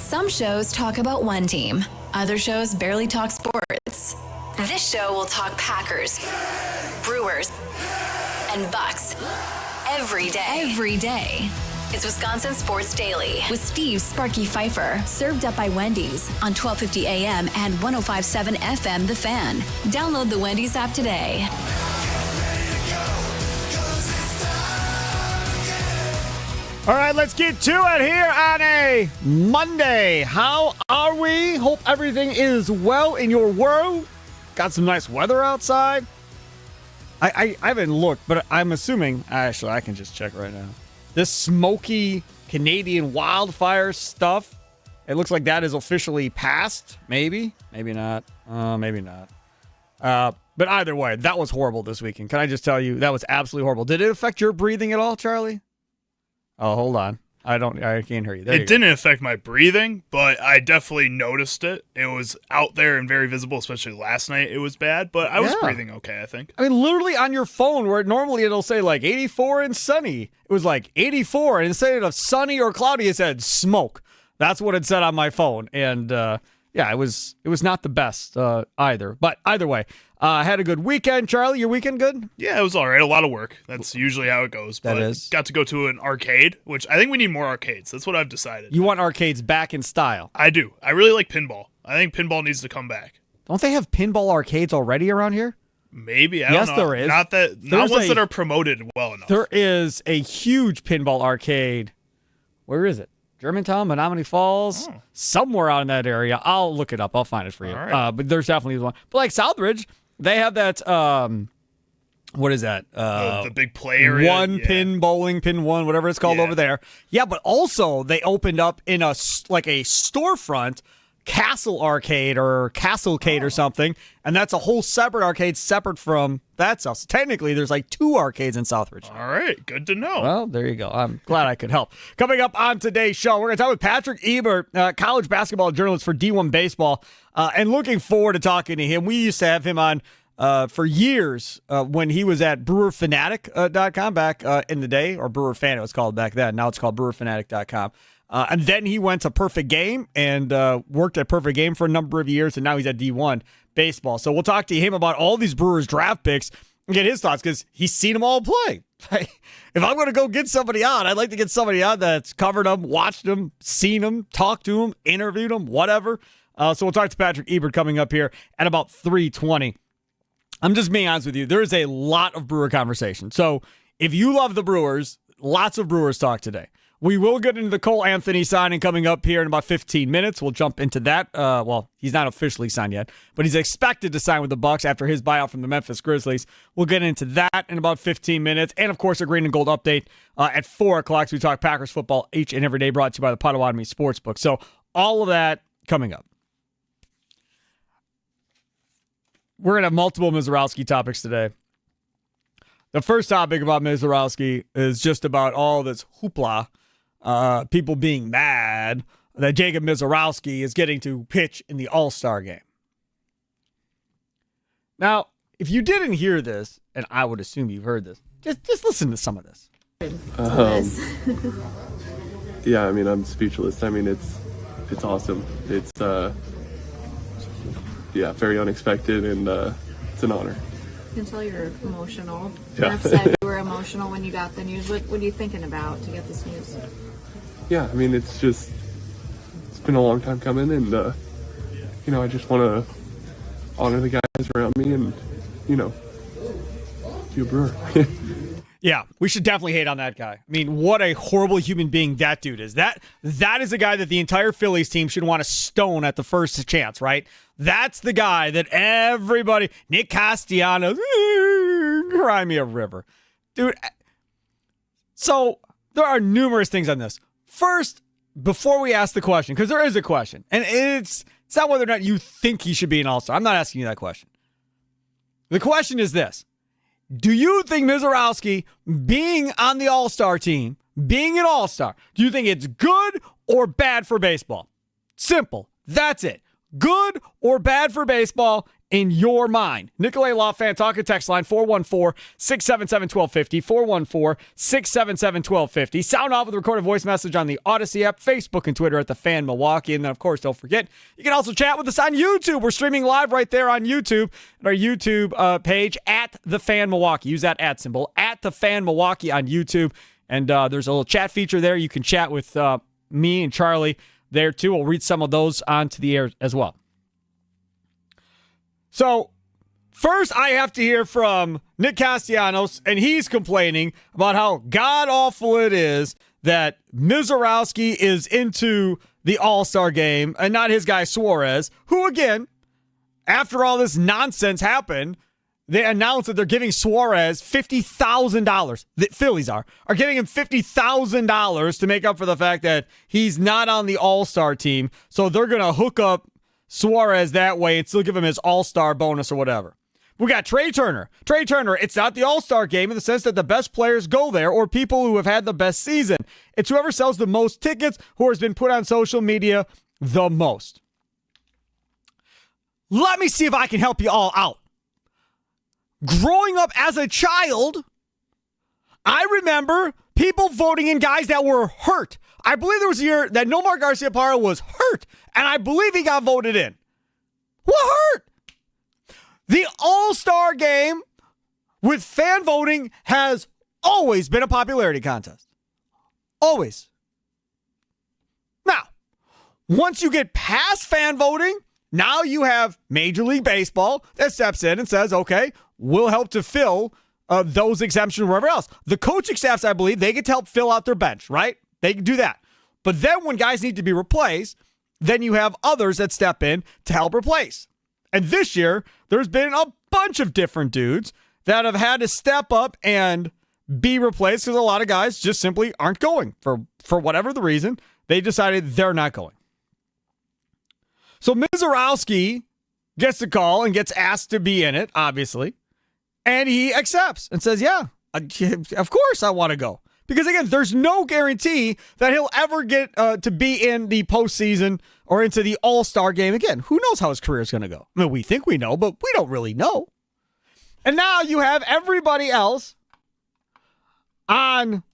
Some shows talk about one team. Other shows barely talk sports. This show will talk Packers, Brewers, and Bucks every day. It's Wisconsin Sports Daily with Steve Sparky Fifer. Served up by Wendy's on 1250 AM and 105.7 FM The Fan. Download the Wendy's app today. All right, let's get to it here on a Monday. How are we? Hope everything is well in your world. Got some nice weather outside. I haven't looked, but I'm assuming, actually, I can just check right now. This smoky Canadian wildfire stuff, it looks like that is officially passed. Maybe not. Maybe not. But either way, that was horrible this weekend. Can I just tell you, that was absolutely horrible. Did it affect your breathing at all, Charlie? Oh, hold on. I can't hear you. It didn't affect my breathing, but I definitely noticed it. It was out there and very visible, especially last night. It was bad, but I was breathing okay, I think. I mean, literally on your phone, where normally it'll say like 84 and sunny, it was like 84, and instead of sunny or cloudy, it said smoke. That's what it said on my phone, and yeah, it was not the best either. But either way, I had a good weekend. Charlie, your weekend good? Yeah, it was all right. A lot of work. That's usually how it goes. But that is. Got to go to an arcade, which I think we need more arcades. That's what I've decided. You want arcades back in style? I do. I really like pinball. I think pinball needs to come back. Don't they have pinball arcades already around here? Maybe. I don't know. There is. Not ones that are promoted well enough. There is a huge pinball arcade. Where is it? Germantown, Menominee Falls, somewhere out in that area. I'll look it up. I'll find it for you. Right. But there's definitely one. But like Southbridge, they have that, what is that? The big play area. One pin bowling, pin one, whatever it's called over there. Yeah, but also they opened up in a storefront, Castle Arcade or Castlecade or something, and that's a whole separate arcade separate from that stuff. So technically, there's like two arcades in Southbridge. All right, good to know. Well, there you go. I'm glad I could help. Coming up on today's show, we're going to talk with Patrick Ebert, college basketball journalist for D1 Baseball, and looking forward to talking to him. We used to have him on for years when he was at BrewerFanatic.com back in the day, or Brewer Fan it was called back then. Now it's called BrewerFanatic.com. And then he went to Perfect Game and worked at Perfect Game for a number of years, and now he's at D1 Baseball. So we'll talk to him about all these Brewers draft picks and get his thoughts because he's seen them all play. If I'm going to go get somebody on, I'd like to get somebody on that's covered them, watched them, seen them, talked to them, interviewed them, whatever. So we'll talk to Patrick Ebert coming up here at about 3:20. I'm just being honest with you. There is a lot of Brewer conversation. So if you love the Brewers, lots of Brewers talk today. We will get into the Cole Anthony signing coming up here in about 15 minutes. We'll jump into that. Well, he's not officially signed yet, but he's expected to sign with the Bucks after his buyout from the Memphis Grizzlies. We'll get into that in about 15 minutes. And, of course, a Green and Gold update at 4 o'clock. So we talk Packers football each and every day, brought to you by the Potawatomi Sportsbook. So all of that coming up. We're going to have multiple Mizorowski topics today. The first topic about Mizorowski is just about all this hoopla. People being mad that Jacob Mizorowski is getting to pitch in the All-Star game. Now, if you didn't hear this, and I would assume you've heard this, just listen to some of this. Yeah, I mean, I'm speechless. I mean, it's awesome. It's very unexpected, and it's an honor. You can tell you're emotional. Yeah. Jeff said you were emotional when you got the news. What are you thinking about to get this news? Yeah, I mean, it's been a long time coming, and, I just want to honor the guys around me and, be a Brewer. Yeah, we should definitely hate on that guy. I mean, what a horrible human being that dude is. That is a guy that the entire Phillies team should want to stone at the first chance, right? That's the guy that everybody, Nick Castellanos, cry me a river. Dude, so there are numerous things on this. First, before we ask the question, because there is a question, and it's not whether or not you think he should be an All-Star. I'm not asking you that question. The question is this. Do you think Mizorowski being on the All-Star team, being an All-Star, do you think it's good or bad for baseball? Simple. That's it. Good or bad for baseball? in your mind? Nicolay Law Fan Talk and Text line 414-677-1250, 414-677-1250. Sound off with a recorded voice message on the Odyssey app, Facebook, and Twitter at The Fan Milwaukee. And then, of course, don't forget, you can also chat with us on YouTube. We're streaming live right there on YouTube at our YouTube page at The Fan Milwaukee. Use that @ symbol, at The Fan Milwaukee on YouTube. And there's a little chat feature there. You can chat with me and Charlie there, too. We'll read some of those onto the air as well. So, first I have to hear from Nick Castellanos, and he's complaining about how god-awful it is that Mizorowski is into the All-Star game and not his guy Suarez, who, again, after all this nonsense happened, they announced that they're giving Suarez $50,000. The Phillies are giving him $50,000 to make up for the fact that he's not on the All-Star team. So they're going to hook up Suarez that way and still give him his All-Star bonus or whatever. We got Trey Turner. Trey Turner, it's not the All-Star game in the sense that the best players go there or people who have had the best season. It's whoever sells the most tickets, who has been put on social media the most. Let me see if I can help you all out. Growing up as a child, I remember people voting in guys that were hurt. I believe there was a year that Nomar Garciaparra was hurt, and I believe he got voted in. What hurt? The All-Star game with fan voting has always been a popularity contest. Always. Now, once you get past fan voting, now you have Major League Baseball that steps in and says, okay, we'll help to fill those exemptions wherever else. The coaching staffs, I believe, they get to help fill out their bench, right? They can do that. But then when guys need to be replaced, then you have others that step in to help replace. And this year, there's been a bunch of different dudes that have had to step up and be replaced because a lot of guys just simply aren't going. For whatever the reason, they decided they're not going. So Mizorowski gets the call and gets asked to be in it, obviously. And he accepts and says, yeah, of course I want to go. Because, again, there's no guarantee that he'll ever get to be in the postseason or into the All-Star game again. Who knows how his career is going to go? I mean, we think we know, but we don't really know. And now you have everybody else on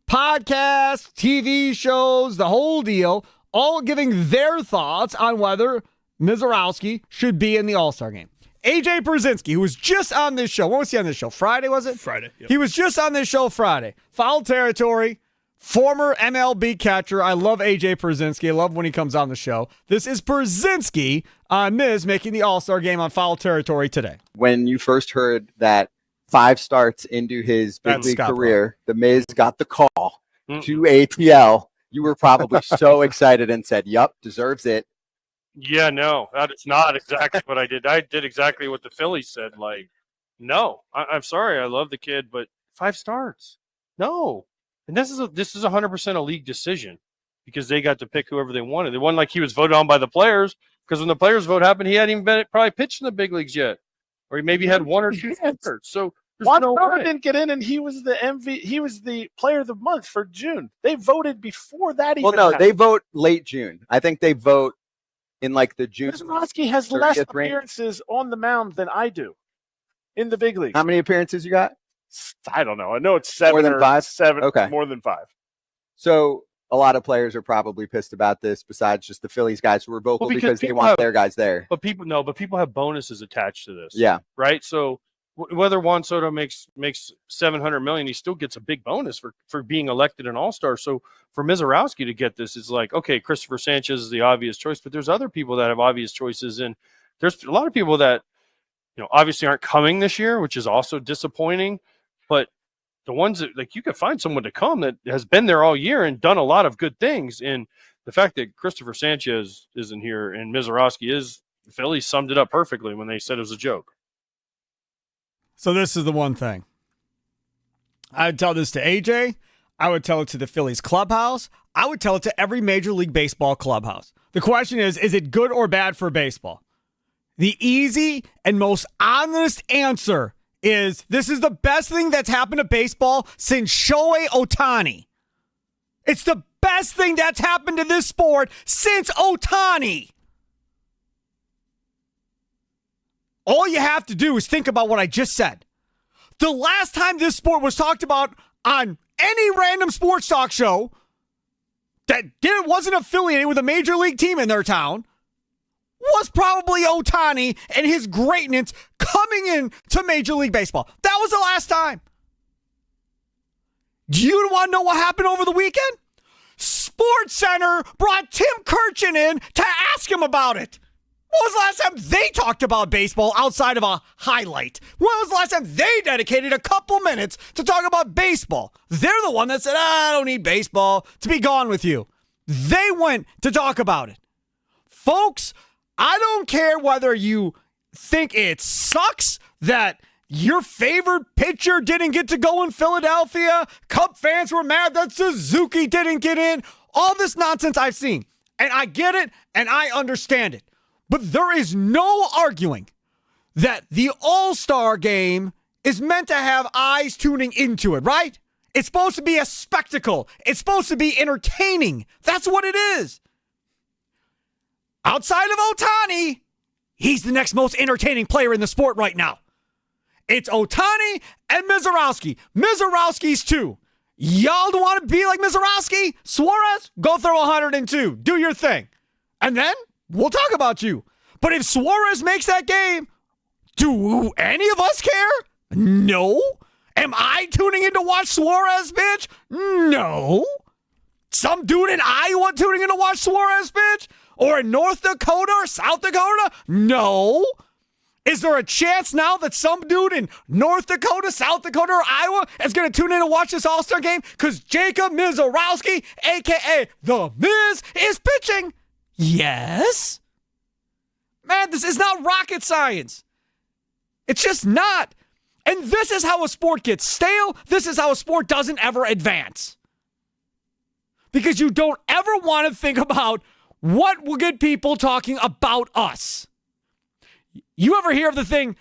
podcasts, TV shows, the whole deal, all giving their thoughts on whether Mizorowski should be in the All-Star game. AJ Pierzynski, who was just on this show. When was he on this show? Friday, was it? Friday. Yep. He was just on this show Friday. Foul territory, former MLB catcher. I love AJ Pierzynski. I love when he comes on the show. This is Pierzynski on Miz making the All-Star game on foul territory today. When you first heard that 5 starts into his big league career, the Miz got the call to ATL. You were probably so excited and said, yup, deserves it. Yeah, no, that is not exactly what I did. I did exactly what the Phillies said. Like, no, I'm sorry. I love the kid, but 5 starts. No. And this is 100% a league decision because they got to pick whoever they wanted. It wasn't like he was voted on by the players because when the players' vote happened, he hadn't even been probably pitched in the big leagues yet. Or he maybe had 1 or 2 starts. So Juan Soto didn't get in, and he was the He was the player of the month for June. They voted before that even happened. They vote late June. I think they vote in like the June. Mizorowski has less appearances on the mound than I do in the big leagues. How many appearances you got? I don't know. I know it's 7 more than or 5? 7. Okay. More than 5. So a lot of players are probably pissed about this besides just the Phillies guys who were vocal because they want their guys there. But people have bonuses attached to this. Yeah. Right? So whether Juan Soto makes $700 million, he still gets a big bonus for being elected an All-Star. So for Mizorowski to get this, it's like, okay, Christopher Sanchez is the obvious choice, but there's other people that have obvious choices, and there's a lot of people that obviously aren't coming this year, which is also disappointing. But the ones that you could find someone to come that has been there all year and done a lot of good things, and the fact that Christopher Sanchez isn't here and Mizorowski is, the Phillies summed it up perfectly when they said it was a joke. So this is the one thing. I would tell this to AJ. I would tell it to the Phillies clubhouse. I would tell it to every Major League Baseball clubhouse. The question is it good or bad for baseball? The easy and most honest answer is this is the best thing that's happened to baseball since Shohei Ohtani. It's the best thing that's happened to this sport since Ohtani. all you have to do is think about what I just said. The last time this sport was talked about on any random sports talk show that wasn't affiliated with a major league team in their town was probably Ohtani and his greatness coming in to Major League Baseball. That was the last time. Do you want to know what happened over the weekend? Sports Center brought Tim Kurchin in to ask him about it. When was the last time they talked about baseball outside of a highlight? When was the last time they dedicated a couple minutes to talk about baseball? They're the one that said, I don't need baseball, to be gone with you. They went to talk about it. Folks, I don't care whether you think it sucks that your favorite pitcher didn't get to go in Philadelphia. Cub fans were mad that Suzuki didn't get in. All this nonsense I've seen. And I get it, and I understand it. But there is no arguing that the All-Star game is meant to have eyes tuning into it, right? It's supposed to be a spectacle. It's supposed to be entertaining. That's what it is. Outside of Ohtani, he's the next most entertaining player in the sport right now. It's Ohtani and Mizorowski. Mizorowski's 2. Y'all don't want to be like Mizorowski? Suarez, go throw 102. Do your thing. And then we'll talk about you. But if Suarez makes that game, do any of us care? No. Am I tuning in to watch Suarez pitch? No. Some dude in Iowa tuning in to watch Suarez pitch? Or in North Dakota or South Dakota? No. Is there a chance now that some dude in North Dakota, South Dakota, or Iowa is going to tune in and watch this All-Star game? Because Jacob Mizorowski, a.k.a. The Miz, is pitching. Yes. Man, this is not rocket science. It's just not. And this is how a sport gets stale. This is how a sport doesn't ever advance. Because you don't ever want to think about what will get people talking about us. You ever hear of the thing,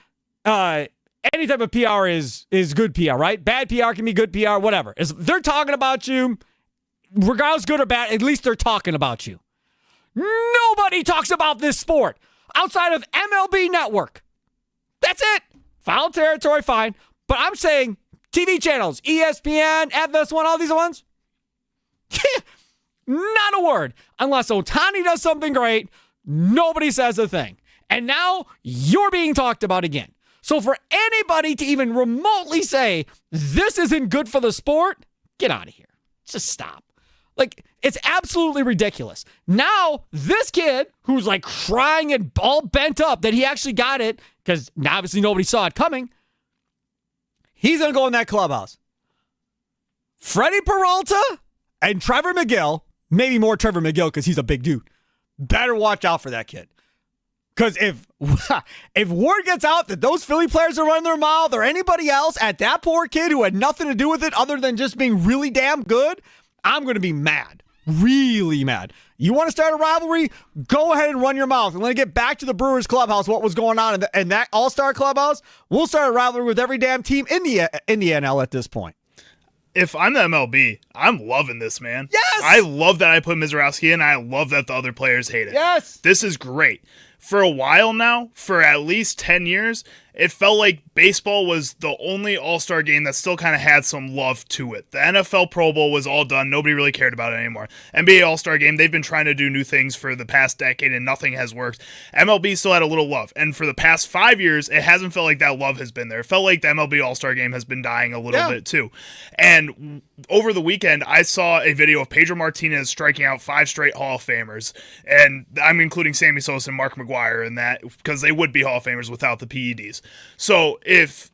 any type of PR is good PR, right? Bad PR can be good PR, whatever. They're talking about you, regardless good or bad, at least they're talking about you. Nobody talks about this sport outside of MLB Network. That's it. Foul territory, fine. But I'm saying TV channels, ESPN, FS1, all these ones, not a word. Unless Ohtani does something great, nobody says a thing. And now you're being talked about again. So for anybody to even remotely say this isn't good for the sport, get out of here. Just stop. Like, it's absolutely ridiculous. Now, this kid who's like crying and all bent up that he actually got it, because obviously nobody saw it coming, he's going to go in that clubhouse. Freddie Peralta and Trevor McGill, maybe more Trevor McGill because he's a big dude, better watch out for that kid. Because if word gets out that those Philly players are running their mouth or anybody else at that poor kid who had nothing to do with it other than just being really damn good, I'm going to be mad. Really mad. You want to start a rivalry? Go ahead and run your mouth. And let me get back to the Brewers clubhouse, what was going on in that All-Star clubhouse. We'll start a rivalry with every damn team in the NL at this point. If I'm the MLB, I'm loving this, man. Yes! I love that I put Mizorowski in. I love that the other players hate it. Yes! This is great. For a while now, for at least 10 years, it felt like baseball was the only All-Star game that still kind of had some love to it. The NFL Pro Bowl was all done. Nobody really cared about it anymore. NBA All-Star game, they've been trying to do new things for the past decade and nothing has worked. MLB still had a little love. And for the past 5 years, it hasn't felt like that love has been there. It felt like the MLB All-Star game has been dying a little bit too. And over the weekend, I saw a video of Pedro Martinez striking out 5 straight Hall of Famers. And I'm including Sammy Sosa and Mark McGwire in that because they would be Hall of Famers without the PEDs. So if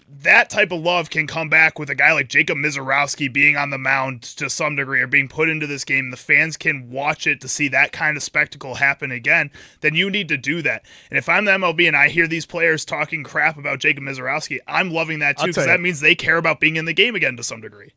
that type of love can come back with a guy like Jacob Mizorowski being on the mound to some degree or being put into this game, the fans can watch it to see that kind of spectacle happen again, then you need to do that. And if I'm the MLB and I hear these players talking crap about Jacob Mizorowski, I'm loving that too because that means they care about being in the game again to some degree.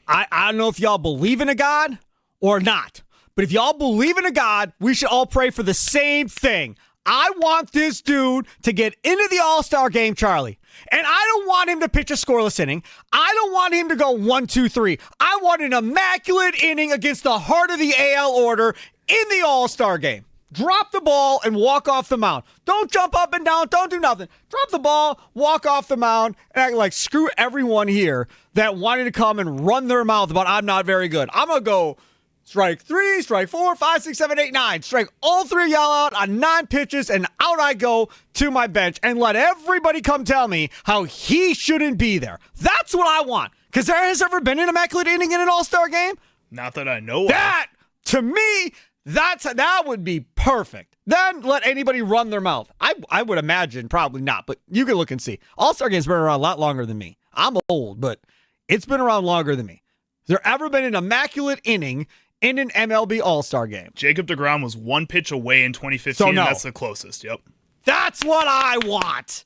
I don't know if y'all believe in a God or not, but if y'all believe in a God, we should all pray for the same thing. I want this dude to get into the All-Star game, Charlie. And I don't want him to pitch a scoreless inning. I don't want him to go 1-2-3. I want an immaculate inning against the heart of the AL order in the All-Star game. Drop the ball and walk off the mound. Don't jump up and down. Don't do nothing. Drop the ball, walk off the mound, and act like screw everyone here that wanted to come and run their mouth about I'm not very good. I'm going to go strike 3, strike 4, 5, 6, 7, 8, 9. Strike all 3 y'all out on 9 pitches, and out I go to my bench and let everybody come tell me how he shouldn't be there. That's what I want. Because there has ever been an immaculate inning in an all-star game? Not that I know That, to me, that would be perfect. Then let anybody run their mouth. I would imagine probably not, but you can look and see. All-Star Game's been around a lot longer than me. I'm old, but it's been around longer than me. Has there ever been an immaculate inning in an MLB All-Star Game? Jacob deGrom was 1 pitch away in 2015, So no. and that's the closest. Yep. That's what I want.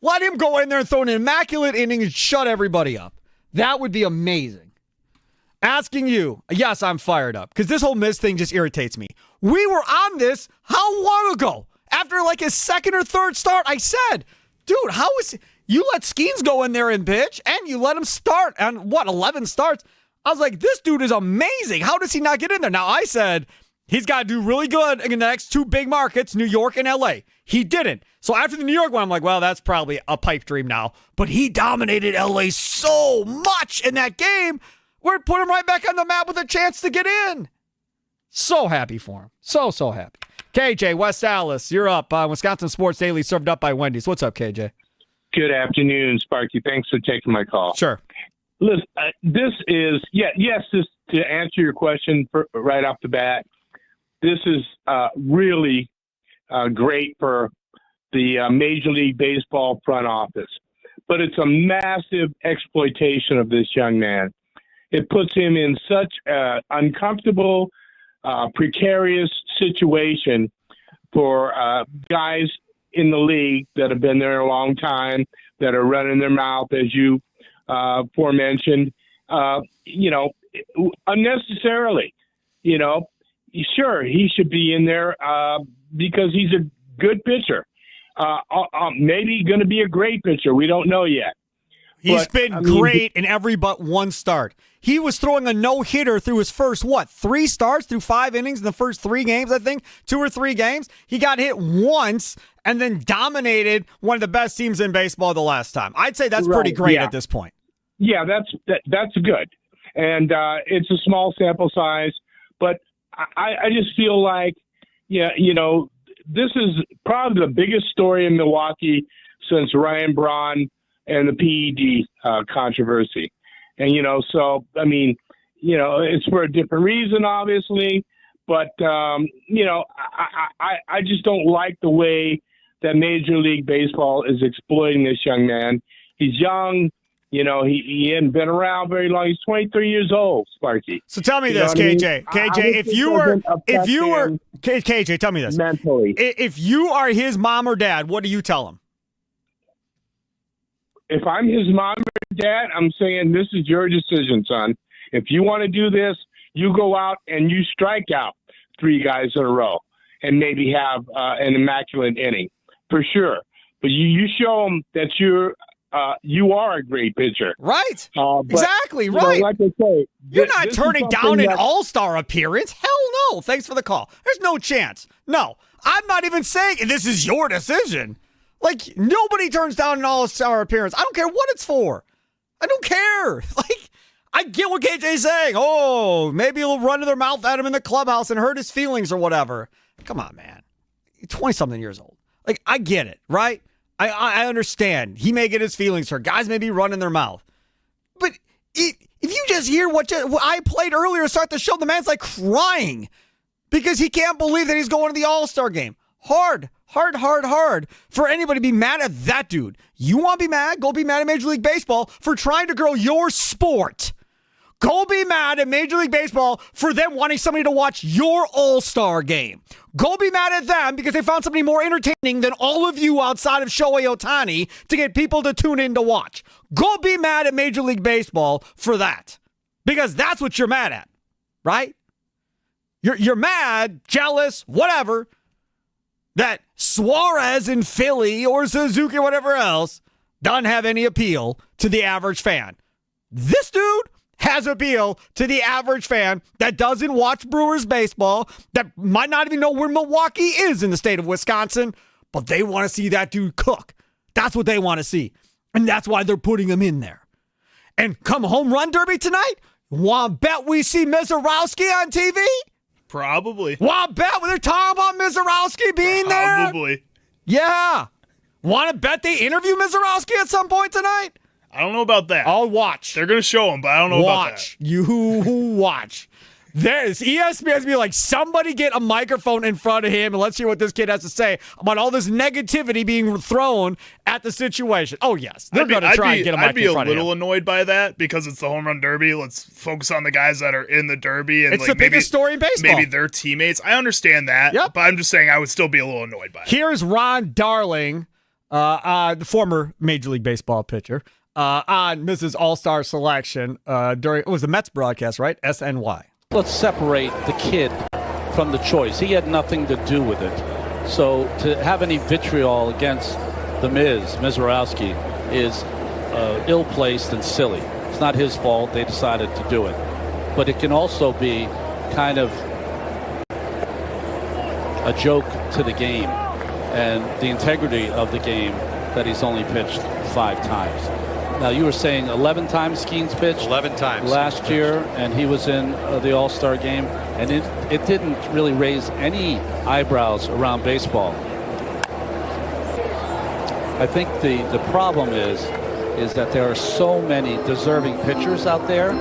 Let him go in there and throw an immaculate inning and shut everybody up. That would be amazing. Asking you, yes, I'm fired up because this whole Miz thing just irritates me. We were on this how long ago? After like his second or third start, I said, dude, how is you let Skeens go in there and pitch and you let him start on 11 starts? I was like, this dude is amazing. How does he not get in there? Now, I said he's got to do really good in the next 2 big markets, New York and LA. He didn't. So after the New York one, I'm like, well, that's probably a pipe dream now. But he dominated LA so much in that game. We're put him right back on the map with a chance to get in. So happy for him. So happy. KJ, West Allis, you're up. Wisconsin Sports Daily served up by Wendy's. What's up, KJ? Good afternoon, Sparky. Thanks for taking my call. Sure. Listen, this is, just to answer your question right off the bat, this is really great for the Major League Baseball front office. But it's a massive exploitation of this young man. It puts him in such an uncomfortable, precarious situation for guys in the league that have been there a long time, that are running their mouth, as you aforementioned, unnecessarily. Sure, he should be in there because he's a good pitcher. Maybe going to be a great pitcher. We don't know yet. He's been great in every but one start. He was throwing a no-hitter through his first, 3 starts through 5 innings in the first 3 games, I think, 2 or 3 games. He got hit once and then dominated one of the best teams in baseball the last time. I'd say that's pretty great at this point. Yeah, that's good. And it's a small sample size, but I just feel like, this is probably the biggest story in Milwaukee since Ryan Braun and the PED controversy. And, it's for a different reason, obviously. But, I just don't like the way that Major League Baseball is exploiting this young man. He's young. He hadn't been around very long. He's 23 years old, Sparky. So tell me this, KJ. KJ, if you were KJ, tell me this. Mentally. If you are his mom or dad, what do you tell him? If I'm his mom or dad, I'm saying this is your decision, son. If you want to do this, you go out and you strike out 3 guys in a row and maybe have an immaculate inning for sure. But you show them that you are a great pitcher. Right. But, exactly. Right. Like I say, you're not turning down an all-star appearance. Hell no. Thanks for the call. There's no chance. No, I'm not even saying this is your decision. Like, nobody turns down an all-star appearance. I don't care what it's for. I don't care. Like, I get what KJ's saying. Oh, maybe he'll run to their mouth at him in the clubhouse and hurt his feelings or whatever. Come on, man. You're 20-something years old. Like, I get it, right? I understand. He may get his feelings hurt. Guys may be running their mouth. But if you just hear what I played earlier to start the show, the man's like crying because he can't believe that he's going to the All-Star game. Hard for anybody to be mad at that dude. You want to be mad? Go be mad at Major League Baseball for trying to grow your sport. Go be mad at Major League Baseball for them wanting somebody to watch your All-Star game. Go be mad at them because they found somebody more entertaining than all of you outside of Shohei Ohtani to get people to tune in to watch. Go be mad at Major League Baseball for that because that's what you're mad at, right? You're mad, jealous, whatever, that Suarez in Philly or Suzuki or whatever else doesn't have any appeal to the average fan. This dude has appeal to the average fan that doesn't watch Brewers baseball, that might not even know where Milwaukee is in the state of Wisconsin, but they want to see that dude cook. That's what they want to see. And that's why they're putting him in there. And come home run derby tonight, want to bet we see Mizorowski on TV? Probably. Want to bet they're talking about Mizorowski being there? Probably. Yeah. Want to bet they interview Mizorowski at some point tonight? I don't know about that. I'll watch. They're going to show him, but I don't know about that. You watch. There's ESPN's be like, somebody get a microphone in front of him and let's hear what this kid has to say about all this negativity being thrown at the situation. Oh, yes. They're going to try and get a mic in front of him. I'd be a little annoyed by that because it's the home run derby. Let's focus on the guys that are in the derby. And it's the biggest story in baseball. Maybe their teammates. I understand that, but I'm just saying I would still be a little annoyed by it. Here's Ron Darling, the former Major League Baseball pitcher, on Mrs. All-Star selection during, it was the Mets broadcast, right? SNY. Let's separate the kid from the choice. He had nothing to do with it. So to have any vitriol against the Mizorowski, is ill-placed and silly. It's not his fault. They decided to do it. But it can also be kind of a joke to the game and the integrity of the game that he's only pitched 5 times. Now, you were saying 11 times Skeens pitched? 11 times. Last year, and he was in the All-Star game, and it didn't really raise any eyebrows around baseball. I think the problem is that there are so many deserving pitchers out there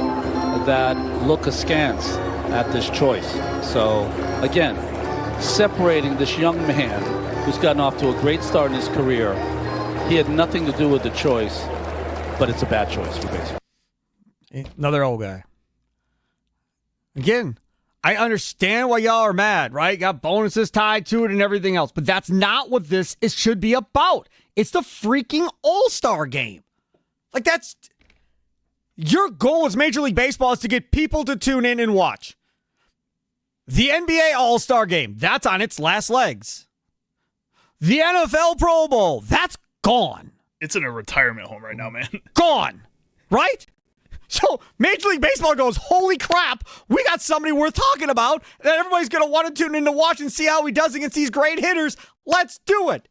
that look askance at this choice. So, again, separating this young man who's gotten off to a great start in his career, he had nothing to do with the choice, but it's a bad choice for baseball. Another old guy. Again, I understand why y'all are mad, right? Got bonuses tied to it and everything else, but that's not what this should be about. It's the freaking All-Star game. Like, that's your goal as Major League Baseball is to get people to tune in and watch. The NBA All-Star game, that's on its last legs. The NFL Pro Bowl, that's gone. It's in a retirement home right now, man. Gone, right? So Major League Baseball goes, holy crap, we got somebody worth talking about that everybody's going to want to tune in to watch and see how he does against these great hitters. Let's do it.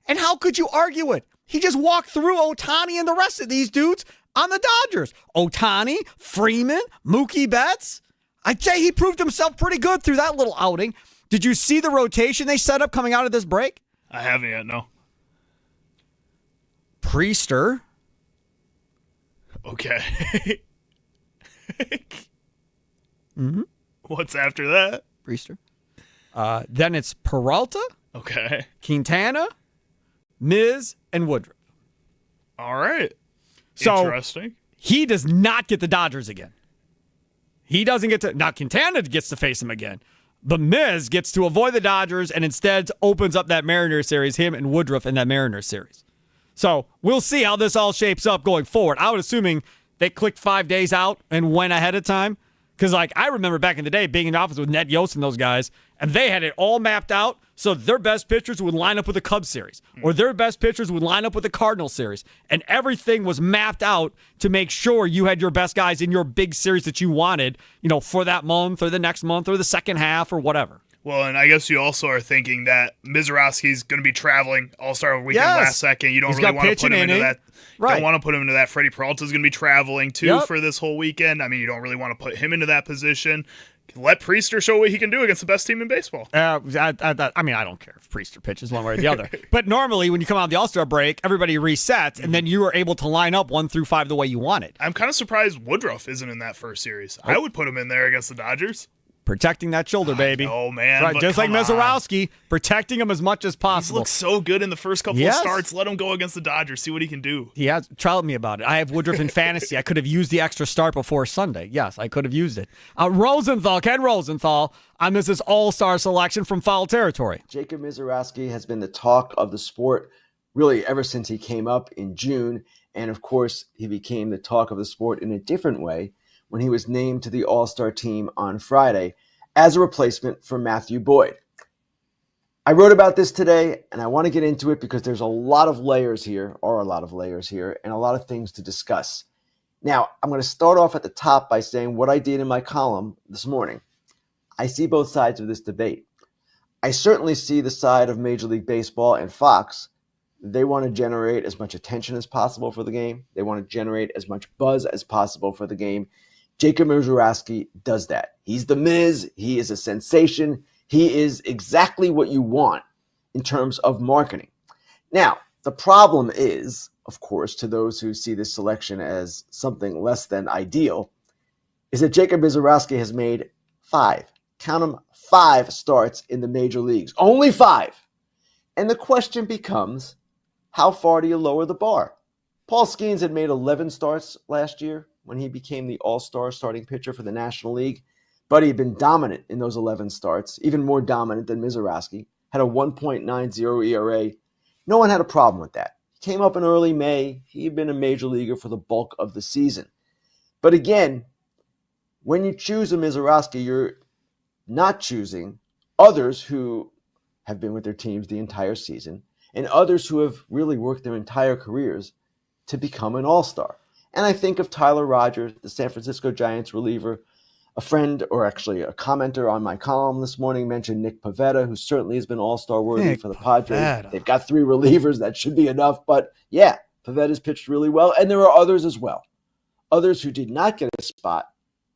And how could you argue it? He just walked through Ohtani and the rest of these dudes on the Dodgers. Ohtani, Freeman, Mookie Betts. I'd say he proved himself pretty good through that little outing. Did you see the rotation they set up coming out of this break? I haven't yet, no. Priester. Okay. Mm-hmm. What's after that? Priester. Then it's Peralta. Okay. Quintana, Miz, and Woodruff. All right. So interesting. He does not get the Dodgers again. He doesn't get to. Now, Quintana gets to face him again. The Miz gets to avoid the Dodgers and instead opens up that Mariners series, him and Woodruff in that Mariners series. So we'll see how this all shapes up going forward. I was assuming they clicked 5 days out and went ahead of time. Because, like, I remember back in the day being in the office with Ned Yost and those guys, and they had it all mapped out so their best pitchers would line up with the Cubs series, or their best pitchers would line up with the Cardinals series, and everything was mapped out to make sure you had your best guys in your big series that you wanted, you know, for that month or the next month or the second half or whatever. Well, and I guess you also are thinking that Mizorowski's going to be traveling All-Star Weekend last second. You don't really want to put him into that. Right. Don't want to put him into that. Freddie Peralta's going to be traveling too for this whole weekend. I mean, you don't really want to put him into that position. Let Priester show what he can do against the best team in baseball. I mean, I don't care if Priester pitches one way or the other. But normally when you come out of the All-Star break, everybody resets, and then you are able to line up 1 through 5 the way you want it. I'm kind of surprised Woodruff isn't in that first series. I would put him in there against the Dodgers. Protecting that shoulder, baby. Oh, man. Right, just like Mizorowski, protecting him as much as possible. He looks so good in the first couple of starts. Let him go against the Dodgers. See what he can do. He has. Tell me about it. I have Woodruff in fantasy. I could have used the extra start before Sunday. Yes, I could have used it. Ken Rosenthal, on this All-Star selection from Foul Territory. Jacob Mizorowski has been the talk of the sport really ever since he came up in June. And, of course, he became the talk of the sport in a different way when he was named to the All-Star team on Friday as a replacement for Matthew Boyd. I wrote about this today, and I want to get into it because there's a lot of layers here, and a lot of things to discuss. Now, I'm going to start off at the top by saying what I did in my column this morning. I see both sides of this debate. I certainly see the side of Major League Baseball and Fox. They want to generate as much attention as possible for the game. They want to generate as much buzz as possible for the game. Jacob Misiorowski does that. He's the Miz. He is a sensation. He is exactly what you want in terms of marketing. Now, the problem is, of course, to those who see this selection as something less than ideal, is that Jacob Misiorowski has made 5, count them, 5 starts in the major leagues. Only 5. And the question becomes, how far do you lower the bar? Paul Skeens had made 11 starts last year when he became the all-star starting pitcher for the National League, but he had been dominant in those 11 starts, even more dominant than Misiorowski, had a 1.90 ERA. No one had a problem with that. He came up in early May. He had been a major leaguer for the bulk of the season. But again, when you choose a Misiorowski, you're not choosing others who have been with their teams the entire season and others who have really worked their entire careers to become an all-star. And I think of Tyler Rogers, the San Francisco Giants reliever. A friend, or actually a commenter on my column this morning, mentioned Nick Pivetta, who certainly has been all-star worthy for the Padres. They've got 3 relievers. That should be enough. But yeah, Pivetta's pitched really well. And there are others as well. Others who did not get a spot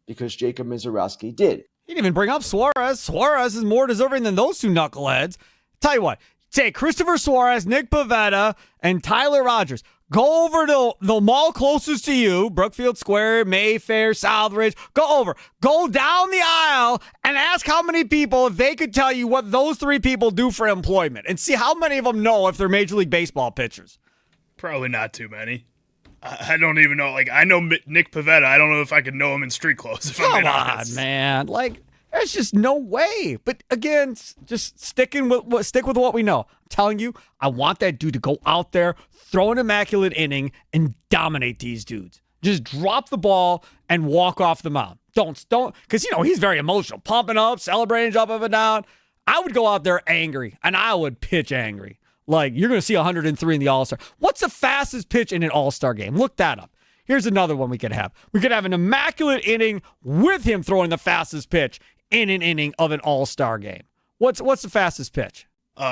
because Jacob Misiorowski did. He didn't even bring up Suarez. Suarez is more deserving than those 2 knuckleheads. Tell you what, take Christopher Suarez, Nick Pivetta, and Tyler Rogers. Go over to the mall closest to you, Brookfield Square, Mayfair, Southridge. Go over. Go down the aisle and ask how many people, if they could tell you what those 3 people do for employment, and see how many of them know if they're Major League Baseball pitchers. Probably not too many. I don't even know. Like, I know Nick Pivetta. I don't know if I could know him in street clothes. Come on, man. Like, there's just no way. But again, just stick with what we know. I'm telling you, I want that dude to go out there, throw an immaculate inning, and dominate these dudes. Just drop the ball and walk off the mound. Don't, because he's very emotional, pumping up, celebrating, jumping up and down. I would go out there angry, and I would pitch angry. Like, you're going to see 103 in the All-Star. What's the fastest pitch in an All-Star game? Look that up. Here's another one we could have. We could have an immaculate inning with him throwing the fastest pitch in an inning of an All-Star game. What's the fastest pitch?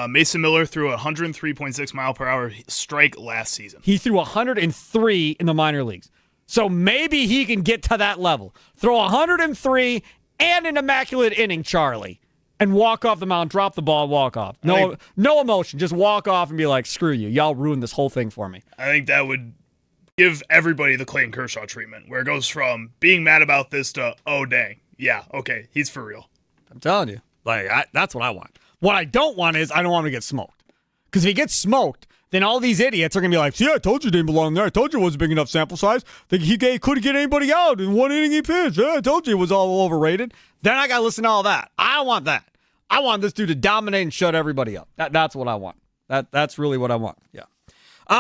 Mason Miller threw a 103.6 mile per hour strike last season. He threw 103 in the minor leagues. So maybe he can get to that level. Throw 103 and an immaculate inning, Charlie, and walk off the mound, drop the ball, walk off. No emotion. Just walk off and be like, screw you. Y'all ruined this whole thing for me. I think that would give everybody the Clayton Kershaw treatment, where it goes from being mad about this to, oh, dang. Yeah, okay, he's for real. I'm telling you. That's what I want. What I don't want is I don't want him to get smoked. Because if he gets smoked, then all these idiots are going to be like, see, I told you he didn't belong there. I told you it wasn't big enough sample size. He couldn't get anybody out in 1 inning he pitched. Yeah, I told you it was all overrated. Then I got to listen to all that. I don't want that. I want this dude to dominate and shut everybody up. That's what I want. That's really what I want. Yeah.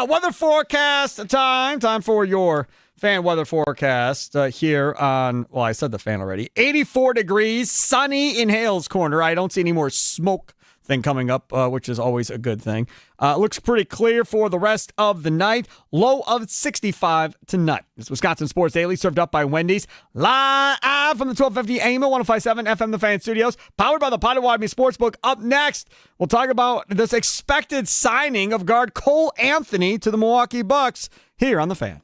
Weather forecast time. Time for your fan weather forecast here on, well, I said the fan already. 84 degrees, sunny in Hales Corner. I don't see any more smoke thing coming up, which is always a good thing. Looks pretty clear for the rest of the night. Low of 65 tonight. This Wisconsin Sports Daily, served up by Wendy's. Live from the 1250 AM 1057 FM The Fan Studios. Powered by the Potawatomi Sportsbook. Up next, we'll talk about this expected signing of guard Cole Anthony to the Milwaukee Bucks here on The Fan.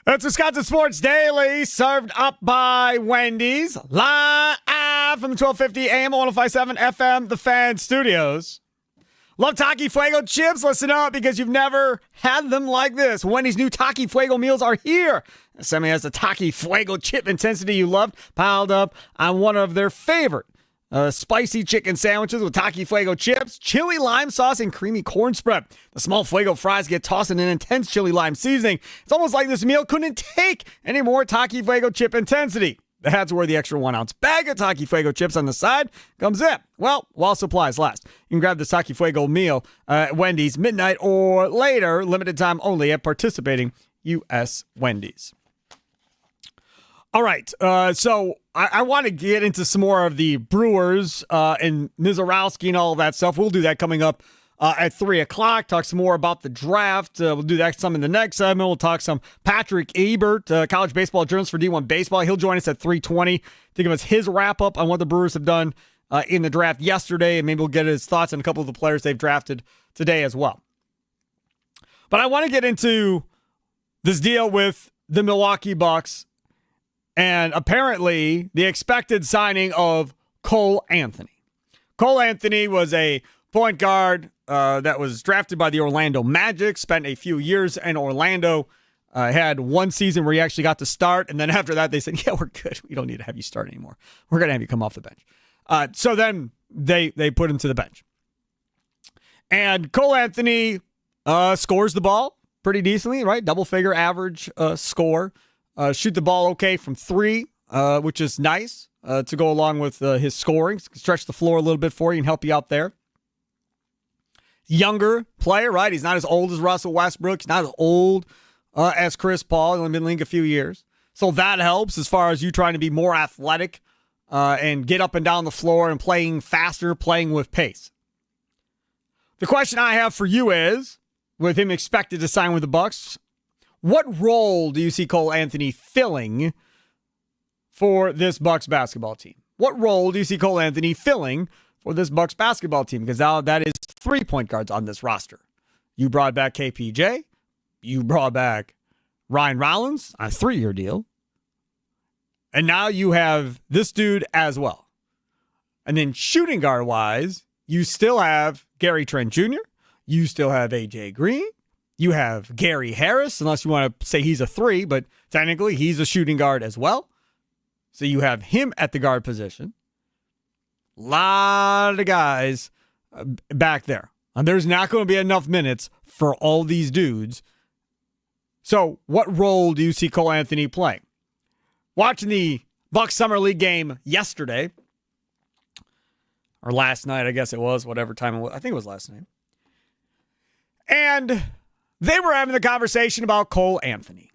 That's Wisconsin Sports Daily, served up by Wendy's, live from the 1250 AM 1057 FM, The Fan Studios. Love Taki Fuego chips? Listen up, because you've never had them like this. Wendy's new Taki Fuego meals are here. Semi has the Taki Fuego chip intensity you loved, piled up on one of their favorite spicy chicken sandwiches with Taki Fuego chips, chili lime sauce, and creamy corn spread. The small Fuego fries get tossed in an intense chili lime seasoning. It's almost like this meal couldn't take any more Taki Fuego chip intensity. That's where the extra 1 ounce bag of Taki Fuego chips on the side comes in. Well, while supplies last. You can grab the Taki Fuego meal at Wendy's midnight or later, limited time only at participating U.S. Wendy's. All right, so I want to get into some more of the Brewers and Mizorowski and all that stuff. We'll do that coming up at 3 o'clock. Talk some more about the draft. We'll do that some in the next segment. We'll talk some Patrick Ebert, college baseball journalist for D1 Baseball. He'll join us at 3:20 to give us his wrap-up on what the Brewers have done in the draft yesterday, and maybe we'll get his thoughts on a couple of the players they've drafted today as well. But I want to get into this deal with the Milwaukee Bucks and apparently the expected signing of Cole Anthony. Cole Anthony was a point guard that was drafted by the Orlando Magic, spent a few years in Orlando, had one season where he actually got to start, and then after that they said, yeah, we're good. We don't need to have you start anymore. We're going to have you come off the bench. So then they put him to the bench. And Cole Anthony scores the ball pretty decently, right? Double-figure average score. Shoot the ball okay from three, which is nice to go along with his scoring. Stretch the floor a little bit for you and help you out there. Younger player, right? He's not as old as Russell Westbrook. He's not as old as Chris Paul. He's only been in the league a few years. So that helps as far as you trying to be more athletic and get up and down the floor and playing faster, playing with pace. The question I have for you is, with him expected to sign with the Bucks, what role do you see Cole Anthony filling for this Bucks basketball team? What role do you see Cole Anthony filling for this Bucks basketball team? Because now that is 3 point guards on this roster. You brought back KPJ. You brought back Ryan Rollins on a 3-year deal. And now you have this dude as well. And then shooting guard wise, you still have Gary Trent Jr. You still have AJ Green. You have Gary Harris, unless you want to say he's a 3, but technically he's a shooting guard as well. So you have him at the guard position. A lot of guys back there. And there's not going to be enough minutes for all these dudes. So what role do you see Cole Anthony playing? Watching the Bucks Summer League game yesterday, or last night, I guess it was, whatever time it was. I think it was last night. And they were having the conversation about Cole Anthony.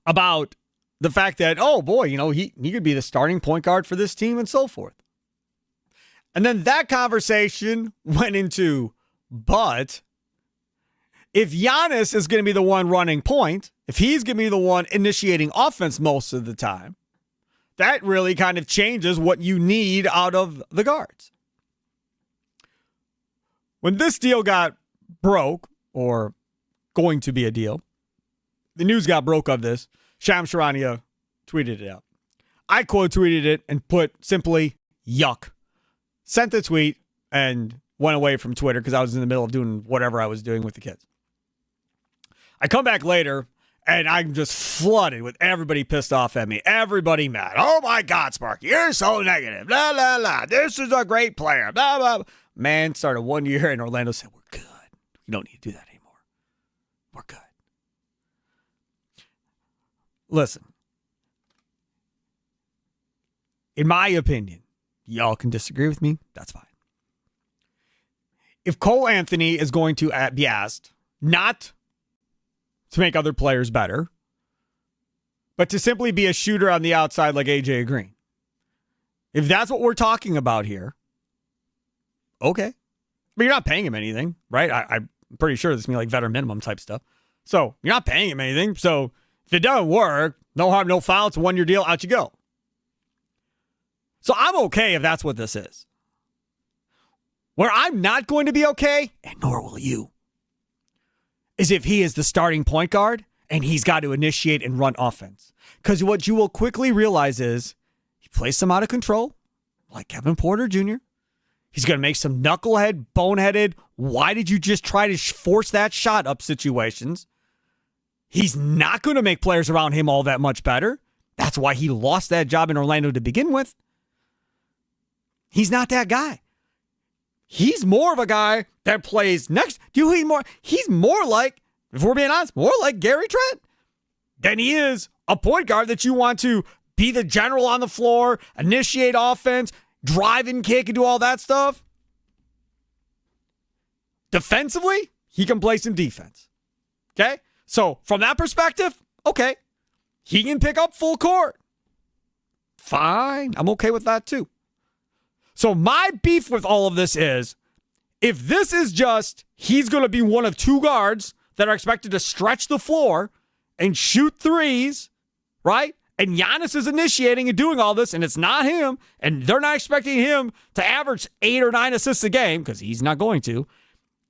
About the fact that, oh boy, you know, he could be the starting point guard for this team and so forth. And then that conversation went into, but if Giannis is going to be the one running point, if he's going to be the one initiating offense most of the time, that really kind of changes what you need out of the guards. When this deal got broke, or going to be a deal, the news got broke of this, Shams Charania tweeted it out. I quote tweeted it and put simply, yuck. Sent the tweet and went away from Twitter because I was in the middle of doing whatever I was doing with the kids. I come back later and I'm just flooded with everybody pissed off at me. Everybody mad. Oh my God, Sparky, you're so negative. Blah, blah, blah. This is a great player. Blah, blah, blah. Man started 1 year in Orlando, said, we're good. You don't need to do that anymore. We're good. Listen. In my opinion, y'all can disagree with me. That's fine. If Cole Anthony is going to be asked not to make other players better, but to simply be a shooter on the outside like AJ Green, if that's what we're talking about here, okay. But you're not paying him anything, right? I'm pretty sure this is going to be like veteran minimum type stuff. So you're not paying him anything. So if it doesn't work, no harm, no foul. It's a 1 year deal. Out you go. So I'm okay if that's what this is. Where I'm not going to be okay, and nor will you, is if he is the starting point guard and he's got to initiate and run offense. Because what you will quickly realize is he plays some out of control, like Kevin Porter Jr. He's going to make some knucklehead, boneheaded, why did you just try to force that shot up situations. He's not going to make players around him all that much better. That's why he lost that job in Orlando to begin with. He's not that guy. He's more of a guy that plays next. He's more like, if we're being honest, more like Gary Trent than he is a point guard that you want to be the general on the floor, initiate offense, drive and kick, and do all that stuff. Defensively, he can play some defense. Okay? So, from that perspective, okay. He can pick up full court. Fine. I'm okay with that too. So, my beef with all of this is, if this is just, he's going to be one of two guards that are expected to stretch the floor and shoot threes, right? And Giannis is initiating and doing all this, and it's not him, and they're not expecting him to average 8 or 9 assists a game, because he's not going to.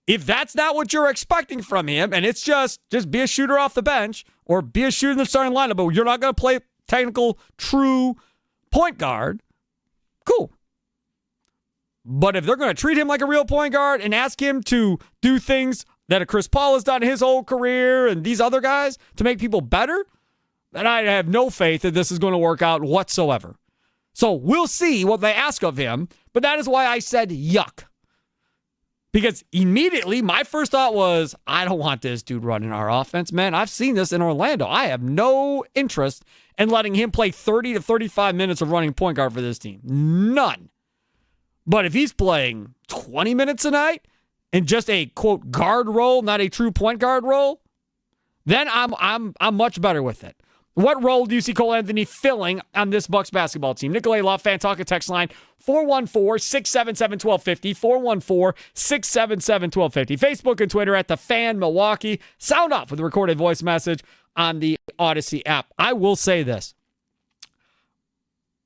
If that's not what you're expecting from him, and it's just be a shooter off the bench, or be a shooter in the starting lineup, but you're not going to play technical, true point guard, cool. But if they're going to treat him like a real point guard and ask him to do things that a Chris Paul has done in his whole career and these other guys to make people better, then I have no faith that this is going to work out whatsoever. So we'll see what they ask of him, but that is why I said yuck. Because immediately my first thought was, I don't want this dude running our offense, man. I've seen this in Orlando. I have no interest in letting him play 30 to 35 minutes of running point guard for this team. None. But if he's playing 20 minutes a night in just a, quote, guard role, not a true point guard role, then I'm much better with it. What role do you see Cole Anthony filling on this Bucks basketball team? Nikolai Love, Fan Talk text line 414-677-1250, 414-677-1250. Facebook and Twitter at The Fan Milwaukee. Sound off with a recorded voice message on the Odyssey app. I will say this.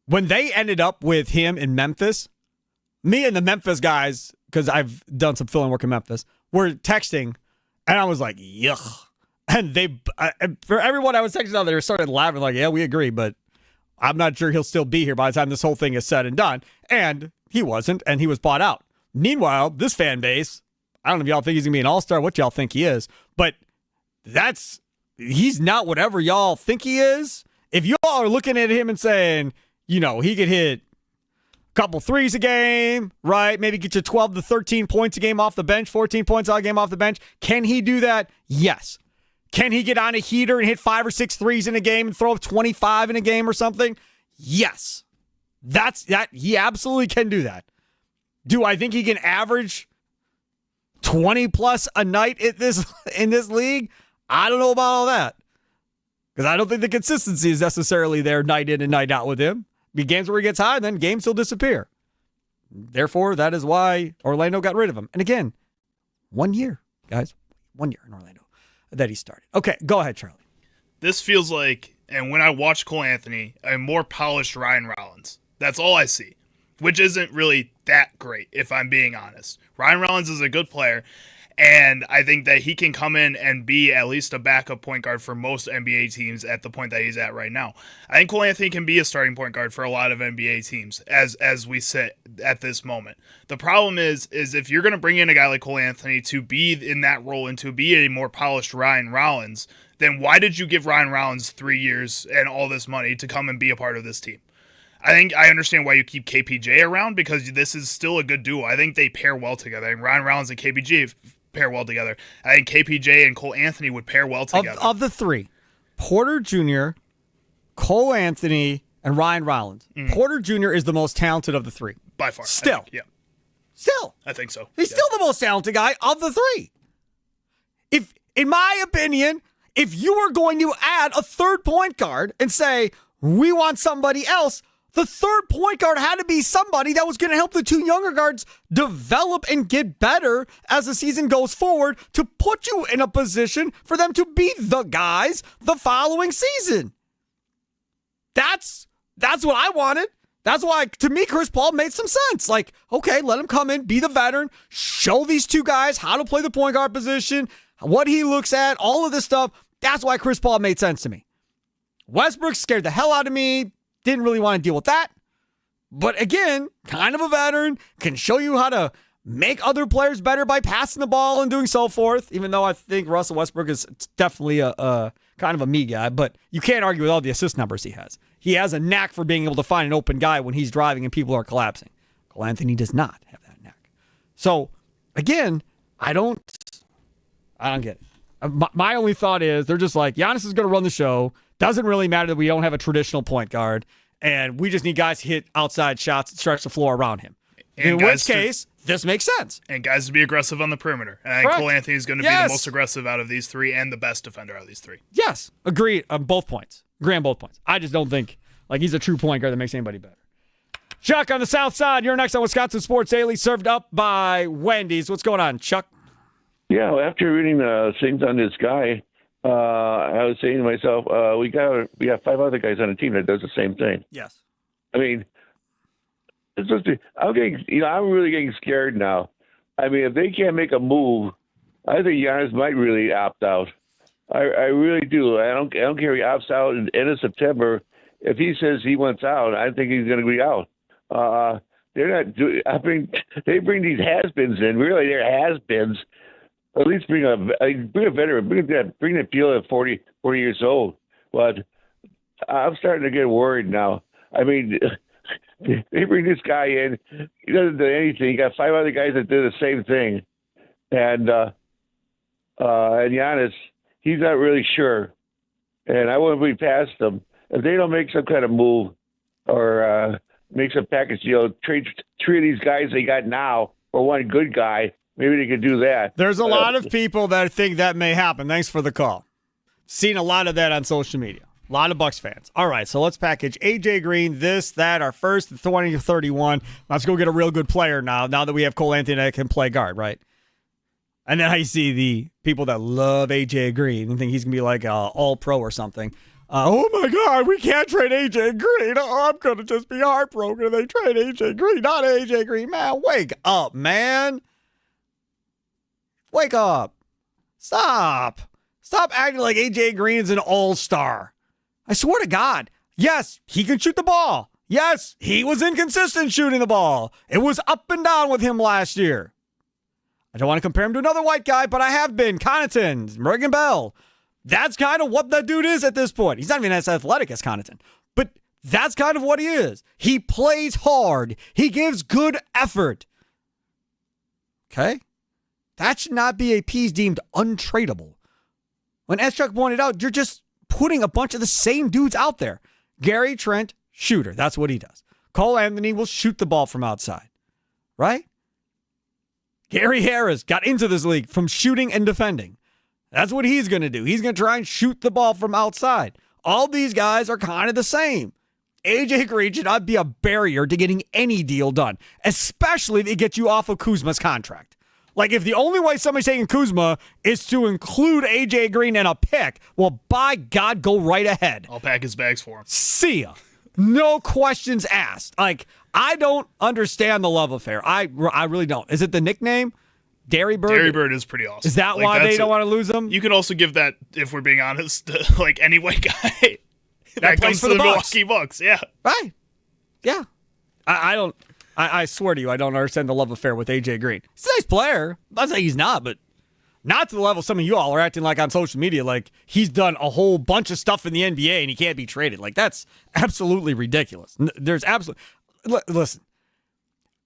When they ended up with him in Memphis, me and the Memphis guys, because I've done some fill-in work in Memphis, were texting, and I was like, yuck. And for everyone I was texting out, they started laughing like, yeah, we agree, but I'm not sure he'll still be here by the time this whole thing is said and done. And he wasn't, and he was bought out. Meanwhile, this fan base, I don't know if y'all think he's going to be an all-star, what y'all think he is, but he's not whatever y'all think he is. If y'all are looking at him and saying, he could hit a couple threes a game, right? Maybe get you 12 to 13 points a game off the bench, 14 points a game off the bench. Can he do that? Yes. Can he get on a heater and hit 5 or 6 threes in a game and throw up 25 in a game or something? Yes. He absolutely can do that. Do I think he can average 20 plus a night in this league? I don't know about all that. Because I don't think the consistency is necessarily there night in and night out with him. Be games where he gets high, then games will disappear. Therefore, that is why Orlando got rid of him. And again, 1 year, guys. 1 year in Orlando that he started. Okay, go ahead, Charlie. This feels like, and when I watch Cole Anthony, a more polished Ryan Rollins. That's all I see, which isn't really that great, if I'm being honest. Ryan Rollins is a good player, and I think that he can come in and be at least a backup point guard for most NBA teams at the point that he's at right now. I think Cole Anthony can be a starting point guard for a lot of NBA teams as we sit at this moment. The problem is if you're going to bring in a guy like Cole Anthony to be in that role and to be a more polished Ryan Rollins, then why did you give Ryan Rollins 3 years and all this money to come and be a part of this team? I think I understand why you keep KPJ around, because this is still a good duo. I think they pair well together. And Ryan Rollins and KPJ pair well together. I think KPJ and Cole Anthony would pair well together. Of the three, Porter Jr., Cole Anthony, and Ryan Rollins. Porter Jr. is the most talented of the three. By far. Still. Yeah. Still. I think so. He's still the most talented guy of the three. If, in my opinion, if you were going to add a third point guard and say, we want somebody else, the third point guard had to be somebody that was going to help the two younger guards develop and get better as the season goes forward to put you in a position for them to be the guys the following season. That's what I wanted. That's why, to me, Chris Paul made some sense. Like, okay, let him come in, be the veteran, show these two guys how to play the point guard position, what he looks at, all of this stuff. That's why Chris Paul made sense to me. Westbrook scared the hell out of me. Didn't really want to deal with that. But again, kind of a veteran, can show you how to make other players better by passing the ball and doing so forth, even though I think Russell Westbrook is definitely a kind of a me guy, but you can't argue with all the assist numbers he has. He has a knack for being able to find an open guy when he's driving and people are collapsing. Cole Anthony does not have that knack. So, again, I don't get it. My only thought is they're just like, Giannis is going to run the show. Doesn't really matter that we don't have a traditional point guard, and we just need guys to hit outside shots and stretch the floor around him. In which case, this makes sense. And guys to be aggressive on the perimeter. And I think Cole Anthony is going to be the most aggressive out of these three and the best defender out of these three. Yes, agree on both points. Agree on both points. I just don't think he's a true point guard that makes anybody better. Chuck on the South Side. You're next on Wisconsin Sports Daily, served up by Wendy's. What's going on, Chuck? Yeah, after reading the things on this guy, I was saying to myself, we got 5 other guys on the team that does the same thing. Yes. I mean, I'm really getting scared now. I mean, if they can't make a move, I think Giannis might really opt out. I really do. I don't care if he opts out at the end of September. If he says he wants out, I think he's going to be out. They're not doing. I mean, they bring these has-beens in. Really, they're has-beens. At least bring a veteran. Bring the deal at 40 years old. But I'm starting to get worried now. I mean, they bring this guy in. He doesn't do anything. You got 5 other guys that do the same thing, and Giannis, he's not really sure. And I wouldn't be past them if they don't make some kind of move or make some package deal. Trade 3 of these guys they got now for one good guy. Maybe they could do that. There's a lot of people that think that may happen. Thanks for the call. Seen a lot of that on social media. A lot of Bucks fans. All right, so let's package AJ Green, this, that, our first 20 to 31. Let's go get a real good player now that we have Cole Anthony that can play guard, right? And then I see the people that love AJ Green and think he's going to be like all-pro or something. Oh, my God, we can't trade AJ Green. Oh, I'm going to just be heartbroken if they trade AJ Green. Not AJ Green. Man, wake up, man. Wake up. Stop acting like AJ Green is an all-star. I swear to God. Yes, he can shoot the ball. Yes, he was inconsistent shooting the ball. It was up and down with him last year. I don't want to compare him to another white guy, but I have been. Connaughton, Morgan Bell. That's kind of what that dude is at this point. He's not even as athletic as Connaughton, but that's kind of what he is. He plays hard. He gives good effort. Okay? That should not be a piece deemed untradeable. When S. Chuck pointed out, you're just putting a bunch of the same dudes out there. Gary Trent, shooter. That's what he does. Cole Anthony will shoot the ball from outside. Right? Gary Harris got into this league from shooting and defending. That's what he's going to do. He's going to try and shoot the ball from outside. All these guys are kind of the same. AJ Green should not be a barrier to getting any deal done, especially if it gets you off of Kuzma's contract. Like, if the only way somebody's taking Kuzma is to include AJ Green in a pick, well, by God, go right ahead. I'll pack his bags for him. See ya. No questions asked. Like, I don't understand the love affair. I really don't. Is it the nickname? Dairy Bird? Dairy Bird is pretty awesome. Is that why they don't want to lose him? You could also give that, if we're being honest, like any white guy that comes plays for to the Bucks. Milwaukee Bucks. Yeah. Right. Yeah. I swear to you, I don't understand the love affair with AJ Green. He's a nice player. I'm not saying he's not, but not to the level some of you all are acting like on social media, like he's done a whole bunch of stuff in the NBA and he can't be traded. Like, that's absolutely ridiculous. There's absolutely... Listen,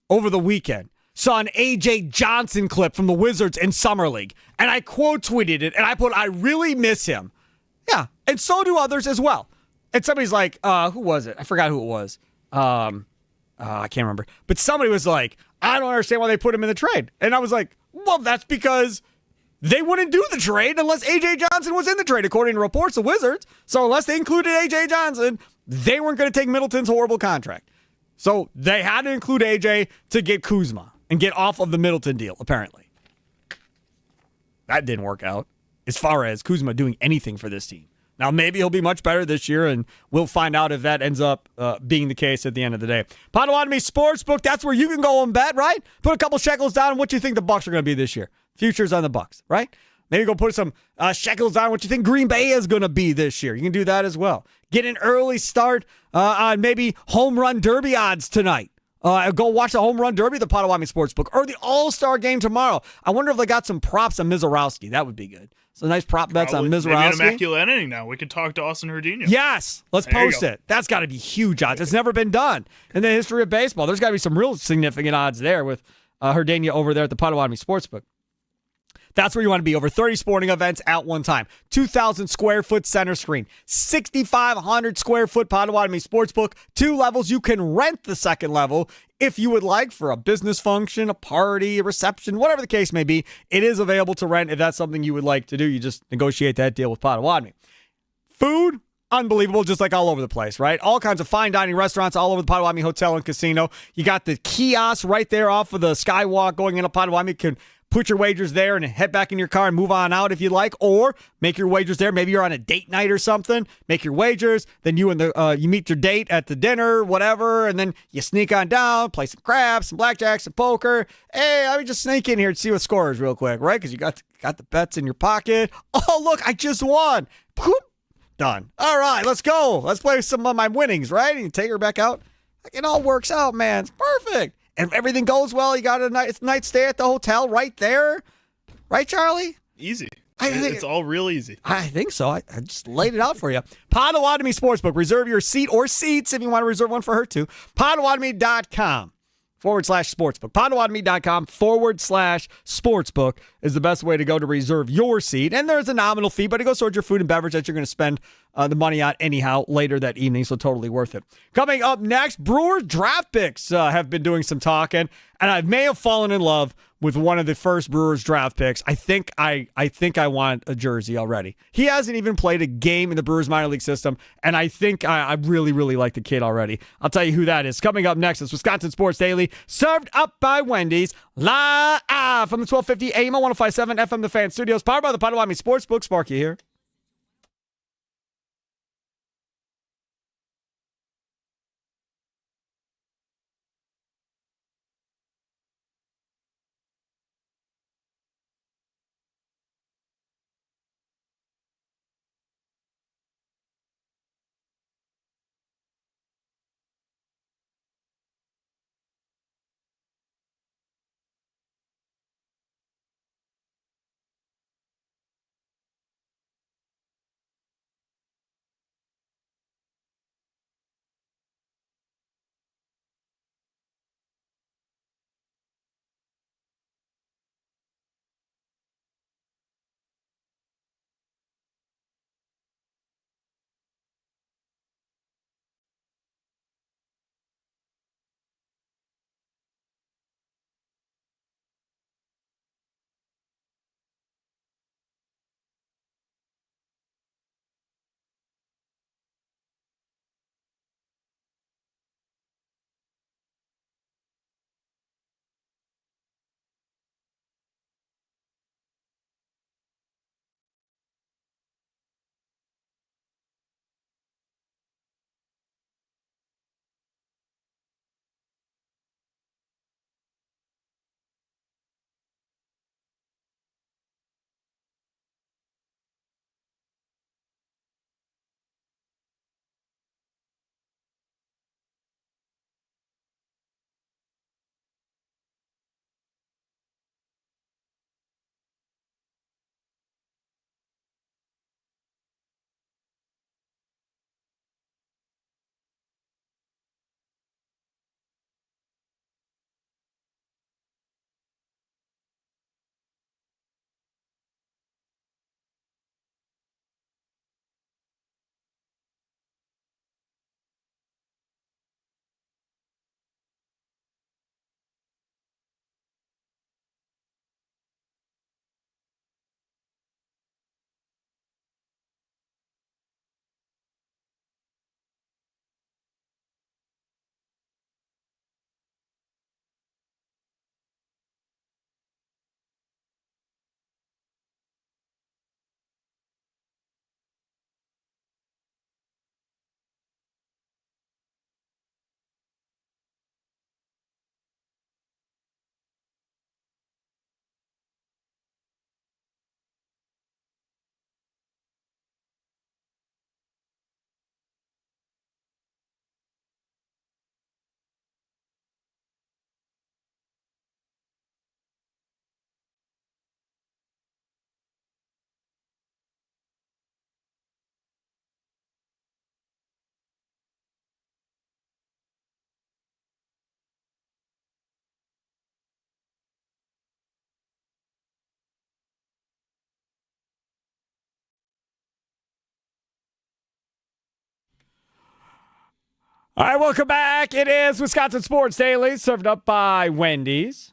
over the weekend, saw an AJ Johnson clip from the Wizards in Summer League, and I quote tweeted it, and I put, I really miss him. Yeah, and so do others as well. And somebody's like, who was it? I forgot who it was. I can't remember. But somebody was like, I don't understand why they put him in the trade. And I was like, well, that's because they wouldn't do the trade unless AJ Johnson was in the trade, according to reports of Wizards. So unless they included AJ Johnson, they weren't going to take Middleton's horrible contract. So they had to include AJ to get Kuzma and get off of the Middleton deal, apparently. That didn't work out as far as Kuzma doing anything for this team. Now, maybe he'll be much better this year, and we'll find out if that ends up being the case at the end of the day. Potawatomi Sportsbook, that's where you can go and bet, right? Put a couple shekels down on what you think the Bucks are going to be this year. Futures on the Bucks, right? Maybe go put some shekels on what you think Green Bay is going to be this year. You can do that as well. Get an early start on maybe home run derby odds tonight. Go watch the home run derby, the Potawatomi Sportsbook, or the All-Star game tomorrow. I wonder if they got some props on Mizorowski. That would be good. So nice prop bets on Mizorowski. Maybe an immaculate inning now. We could talk to Austin Herdinho. Yes. Let's post it. That's got to be huge odds. It's never been done in the history of baseball. There's got to be some real significant odds there with Herdinho over there at the Potawatomi Sportsbook. That's where you want to be. Over 30 sporting events at one time. 2,000 square foot center screen. 6,500 square foot Potawatomi Sportsbook. 2 levels. You can rent the second level if you would like for a business function, a party, a reception, whatever the case may be. It is available to rent if that's something you would like to do. You just negotiate that deal with Potawatomi. Food, unbelievable, just like all over the place, right? All kinds of fine dining restaurants all over the Potawatomi Hotel and Casino. You got the kiosk right there off of the Skywalk going into Potawatomi. You can put your wagers there and head back in your car and move on out if you like, or make your wagers there. Maybe you're on a date night or something. Make your wagers. Then you meet your date at the dinner, whatever, and then you sneak on down, play some craps, some blackjack, some poker. Hey, let me just sneak in here and see what scores real quick, right? Because you got the bets in your pocket. Oh, look, I just won. Boop. Done. All right, let's go. Let's play some of my winnings, right? And you take her back out. It all works out, man. It's perfect. And if everything goes well, you got a night stay at the hotel right there. Right, Charlie? Easy. It's all real easy. I think so. I just laid it out for you. Potawatomi Sportsbook. Reserve your seat or seats if you want to reserve one for her too. Potawatomi.com/sportsbook. Potawatomi.com/sportsbook is the best way to go to reserve your seat. And there's a nominal fee, but it goes towards your food and beverage that you're going to spend the money on anyhow later that evening, so totally worth it. Coming up next, Brewers draft picks have been doing some talking, and I may have fallen in love with one of the first Brewers draft picks. I think I want a jersey already. He hasn't even played a game in the Brewers minor league system, and I think I really, really like the kid already. I'll tell you who that is. Coming up next is Wisconsin Sports Daily, served up by Wendy's, live from the 1250 AM 105.7 FM The Fan Studios, powered by the Potawatomi Sportsbook. Sparky here. All right, welcome back. It is Wisconsin Sports Daily, served up by Wendy's.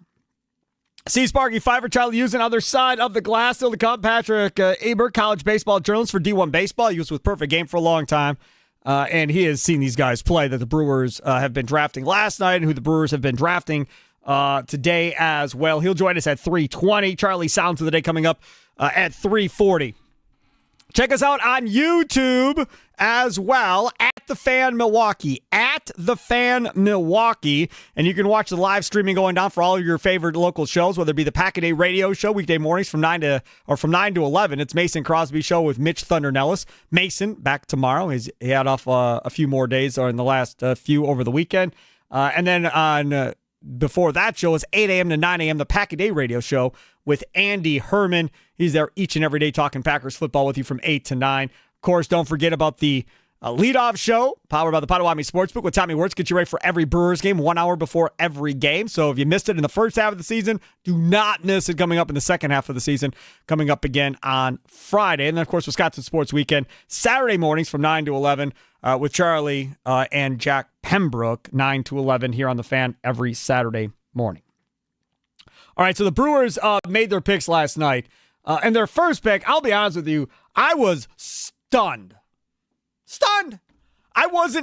See Sparky, Fifer, Charlie using other side of the glass. Still to come, Patrick Ebert, college baseball journalist for D1 Baseball. He was with Perfect Game for a long time, and he has seen these guys play that the Brewers have been drafting last night and who the Brewers have been drafting today as well. He'll join us at 3:20. Charlie Sounds of the Day coming up at 3:40. Check us out on YouTube as well, at The Fan Milwaukee, at The Fan Milwaukee. And you can watch the live streaming going down for all of your favorite local shows, whether it be the Pack-A-Day radio show, weekday mornings from 9 to 11. It's Mason Crosby Show with Mitch Thunder Nellis. Mason, back tomorrow. He had off a few more days or in the last few over the weekend. And then on before that show is 8 a.m. to 9 a.m., the Pack-A-Day radio show with Andy Herman. He's there each and every day talking Packers football with you from 8 to 9. Of course, don't forget about the leadoff show, powered by the Potawatomi Sportsbook with Tommy Wirtz. Get you ready for every Brewers game 1 hour before every game. So if you missed it in the first half of the season, do not miss it coming up in the second half of the season, coming up again on Friday. And then, of course, Wisconsin Sports Weekend, Saturday mornings from 9 to 11 with Charlie and Jack Pembroke, 9 to 11 here on The Fan every Saturday morning. All right, so the Brewers made their picks last night. And their first pick, I'll be honest with you, I was stunned. Where was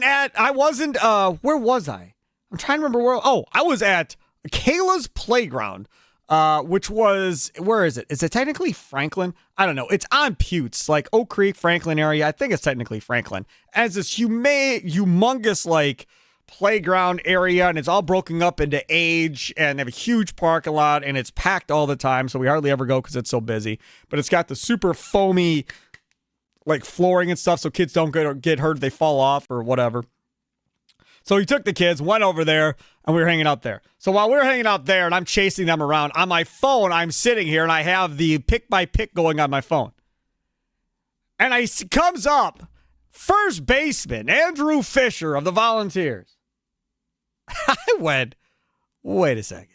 I? I'm trying to remember where. Oh, I was at Kayla's Playground, which was, where is it? Is it technically Franklin? I don't know. It's on Putes, like Oak Creek, Franklin area. I think it's technically Franklin. As this humongous, like, playground area, and it's all broken up into age, and they have a huge parking lot, and it's packed all the time, so we hardly ever go because it's so busy. But it's got the super foamy, like, flooring and stuff, so kids don't get hurt if they fall off or whatever. So he took the kids, went over there, and we were hanging out there. So while we were hanging out there and I'm chasing them around, on my phone, I'm sitting here and I have the pick-by-pick going on my phone. And comes up, first baseman, Andrew Fisher of the Volunteers. I went, wait a second.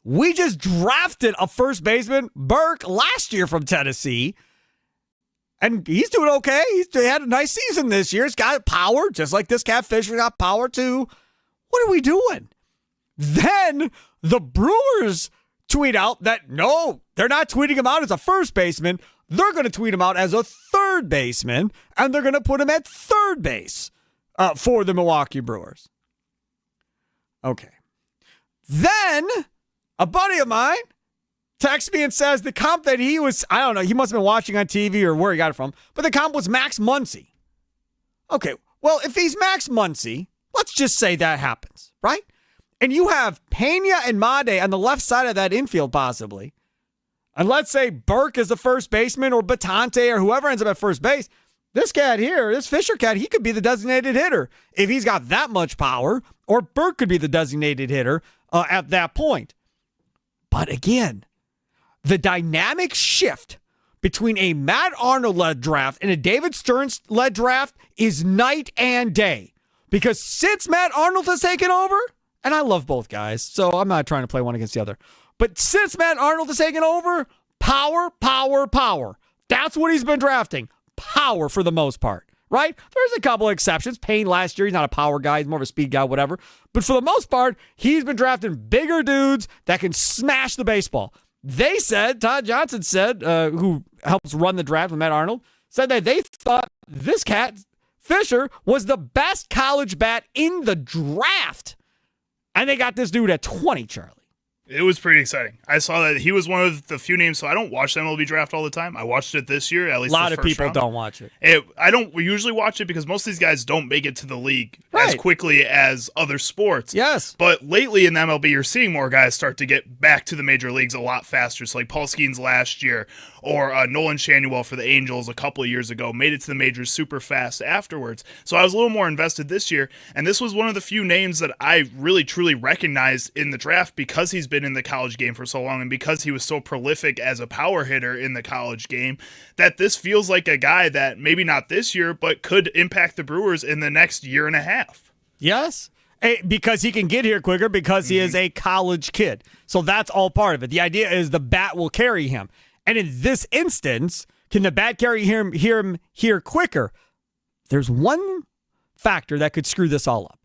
We just drafted a first baseman, Burke, last year from Tennessee. And he's doing okay. He had a nice season this year. He's got power, just like this cat Fisher got power too. What are we doing? Then the Brewers tweet out that, no, they're not tweeting him out as a first baseman. They're going to tweet him out as a third baseman, and they're going to put him at third base for the Milwaukee Brewers. Okay. Then a buddy of mine texts me and says the comp that he was, I don't know, he must have been watching on TV or where he got it from, but the comp was Max Muncy. Okay, well, if he's Max Muncy, let's just say that happens, right? And you have Pena and Made on the left side of that infield possibly, and let's say Burke is the first baseman or Batante or whoever ends up at first base, this cat here, this Fisher cat, he could be the designated hitter if he's got that much power, or Burke could be the designated hitter at that point. But again, the dynamic shift between a Matt Arnold-led draft and a David Stearns-led draft is night and day. Because since Matt Arnold has taken over, and I love both guys, so I'm not trying to play one against the other, but since Matt Arnold has taken over, power, power, power. That's what he's been drafting. Power for the most part, right? There's a couple of exceptions. Payne last year, he's not a power guy. He's more of a speed guy, whatever. But for the most part, he's been drafting bigger dudes that can smash the baseball. They said, Todd Johnson said, who helps run the draft with Matt Arnold, said that they thought this cat, Fisher, was the best college bat in the draft. And they got this dude at 20, Charlie. It was pretty exciting. I saw that he was one of the few names, so I don't watch the MLB draft all the time. I watched it this year, at least a lot the of first people round. don't watch it. I don't usually watch it because most of these guys don't make it to the league as quickly as other sports. Yes. But lately in the MLB, you're seeing more guys start to get back to the major leagues a lot faster. So like Paul Skeens last year, or Nolan Shanuel for the Angels a couple of years ago, made it to the majors super fast afterwards. So I was a little more invested this year, and this was one of the few names that I really truly recognized in the draft because he's been in the college game for so long and because he was so prolific as a power hitter in the college game, that this feels like a guy that maybe not this year, but could impact the Brewers in the next year and a half. Yes. Because he can get here quicker because he is a college kid. So that's all part of it. The idea is the bat will carry him. And in this instance, can the bat carry him here quicker? There's one factor that could screw this all up.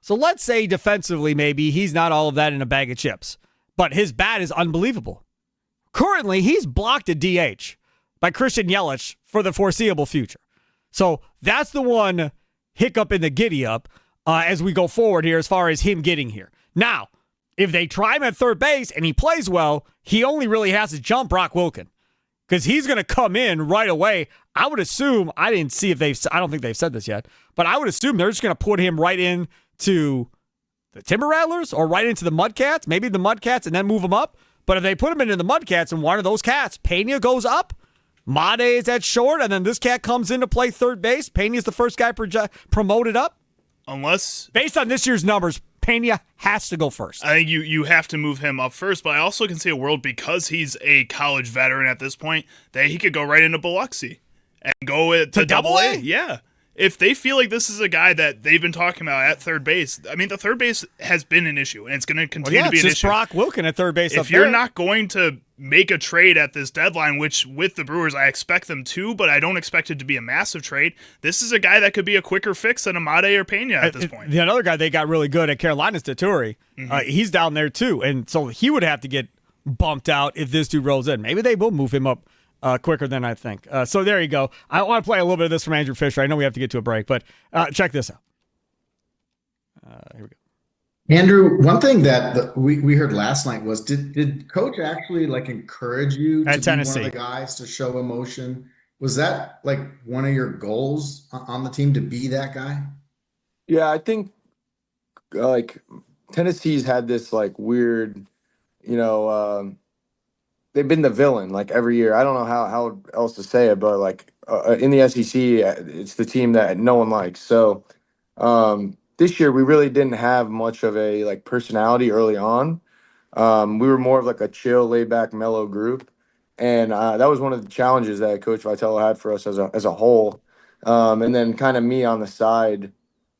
So let's say defensively, maybe he's not all of that in a bag of chips, but his bat is unbelievable. Currently, he's blocked at DH by Christian Yelich for the foreseeable future. So that's the one hiccup in the giddy up as we go forward here as far as him getting here. Now, if they try him at third base and he plays well, he only really has to jump Brock Wilken because he's going to come in right away. I would assume, I don't think they've said this yet, but I would assume they're just going to put him right into the Timber Rattlers or right into the Mudcats, maybe the Mudcats, and then move him up. But if they put him into the Mudcats and one of those cats, Pena goes up, Made is at short, and then this cat comes in to play third base, Pena's the first guy promoted up. Unless, based on this year's numbers, Pena has to go first. I think you have to move him up first, but I also can see a world, because he's a college veteran at this point, that he could go right into Biloxi and go to double A. Yeah. If they feel like this is a guy that they've been talking about at third base, I mean, the third base has been an issue, and it's going to continue to be an issue. It's just Brock Wilken at third base. If you're not going to make a trade at this deadline, which with the Brewers I expect them to, but I don't expect it to be a massive trade, this is a guy that could be a quicker fix than Amade or Pena at this point. The other guy they got really good at Carolina is Taturi. He's down there too, and so he would have to get bumped out if this dude rolls in. Maybe they will move him up quicker than I think. So there you go. I want to play a little bit of this from Andrew Fisher. I know we have to get to a break, but check this out. Here we go. Andrew, one thing that we heard last night was, did Coach actually encourage you to be one of the guys to show emotion? Was that one of your goals on the team, to be that guy? Yeah, I think Tennessee's had this weird, they've been the villain every year. I don't know how else to say it, but in the SEC, it's the team that no one likes. So this year we really didn't have much of a personality early on. We were more of a chill, laid back, mellow group, and that was one of the challenges that Coach Vitello had for us as a whole. And then kind of me on the side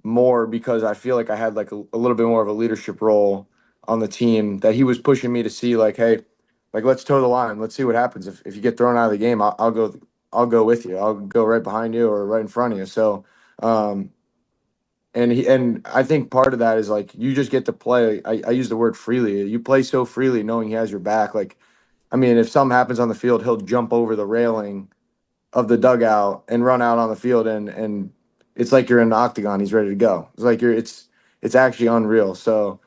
more, because I feel like I had a little bit more of a leadership role on the team, that he was pushing me to see hey. Let's toe the line. Let's see what happens. If you get thrown out of the game, I'll go with you. I'll go right behind you or right in front of you. So, and I think part of that is you just get to play. I use the word freely. You play so freely, knowing he has your back. If something happens on the field, he'll jump over the railing of the dugout and run out on the field, and it's like you're in the octagon. He's ready to go. It's actually unreal. So.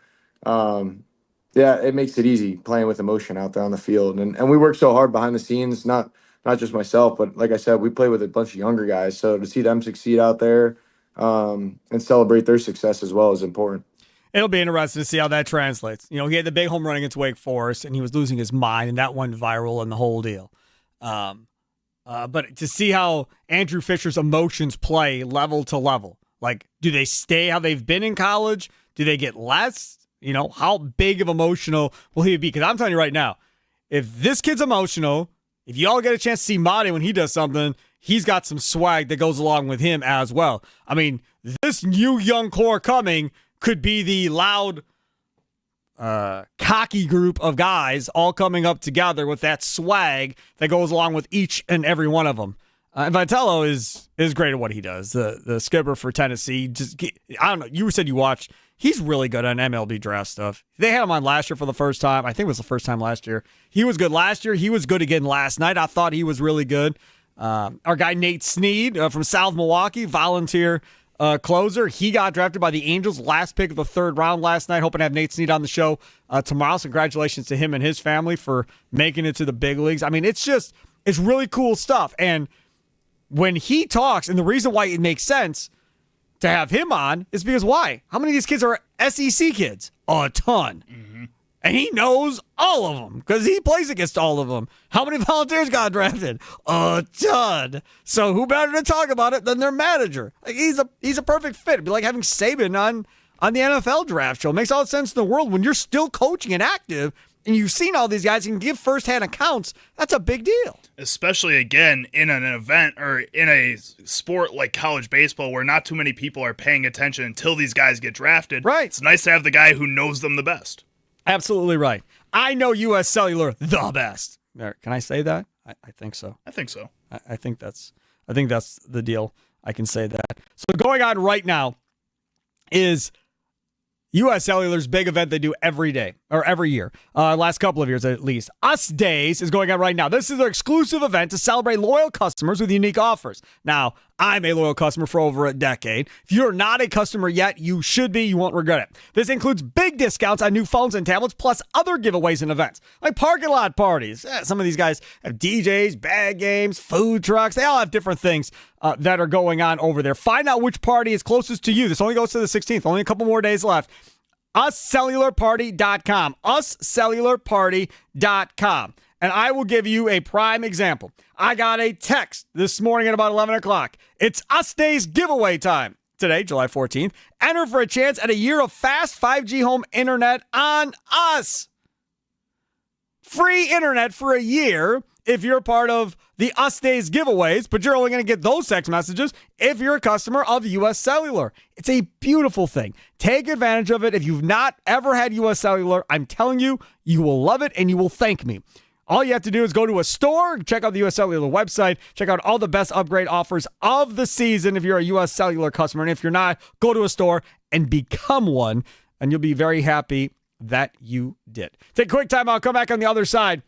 Yeah, it makes it easy playing with emotion out there on the field. And we work so hard behind the scenes, not just myself, but like I said, we play with a bunch of younger guys. So to see them succeed out there and celebrate their success as well is important. It'll be interesting to see how that translates. He had the big home run against Wake Forest, and he was losing his mind, and that went viral and the whole deal. But to see how Andrew Fisher's emotions play level to level. Do they stay how they've been in college? Do they get less? How big of emotional will he be? Because I'm telling you right now, if this kid's emotional, if you all get a chance to see Madi when he does something, he's got some swag that goes along with him as well. This new young core coming could be the loud, cocky group of guys all coming up together with that swag that goes along with each and every one of them. And Vitello is great at what he does. The skipper for Tennessee, I don't know. You said you watched. He's really good on MLB draft stuff. They had him on last year for the first time. I think it was the first time last year. He was good last year. He was good again last night. I thought he was really good. Our guy Nate Snead from South Milwaukee, volunteer closer. He got drafted by the Angels, last pick of the third round last night. Hoping to have Nate Snead on the show tomorrow. So congratulations to him and his family for making it to the big leagues. It's really cool stuff. And when he talks, and the reason why it makes sense to have him on is because why? How many of these kids are SEC kids? A ton. Mm-hmm. And he knows all of them because he plays against all of them. How many volunteers got drafted? A ton. So who better to talk about it than their manager? He's a perfect fit. It'd be like having Saban on the NFL draft show. It makes all the sense in the world when you're still coaching and active and you've seen all these guys and give firsthand accounts. That's a big deal. Especially, again, in an event or in a sport like college baseball where not too many people are paying attention until these guys get drafted. Right. It's nice to have the guy who knows them the best. Absolutely right. I know U.S. Cellular the best. Can I say that? I think so. I think so. I think that's the deal. I can say that. So going on right now is U.S. Cellular's big event they do every day, or every year, last couple of years at least. Us Days is going on right now. This is their exclusive event to celebrate loyal customers with unique offers. Now, I'm a loyal customer for over a decade. If you're not a customer yet, you should be. You won't regret it. This includes big discounts on new phones and tablets, plus other giveaways and events, like parking lot parties. Some of these guys have DJs, bag games, food trucks. They all have different things that are going on over there. Find out which party is closest to you. This only goes to the 16th. Only a couple more days left. UsCellularParty.com. UsCellularParty.com. And I will give you a prime example. I got a text this morning at about 11 o'clock. It's Us Days giveaway time. Today, July 14th. Enter for a chance at a year of fast 5G home internet on us. Free internet for a year if you're part of the Us Days giveaways, but you're only going to get those text messages if you're a customer of U.S. Cellular. It's a beautiful thing. Take advantage of it. If you've not ever had U.S. Cellular, I'm telling you, you will love it and you will thank me. All you have to do is go to a store, check out the U.S. Cellular website, check out all the best upgrade offers of the season if you're a U.S. Cellular customer. And if you're not, go to a store and become one, and you'll be very happy that you did. Take a quick time out. Come back on the other side.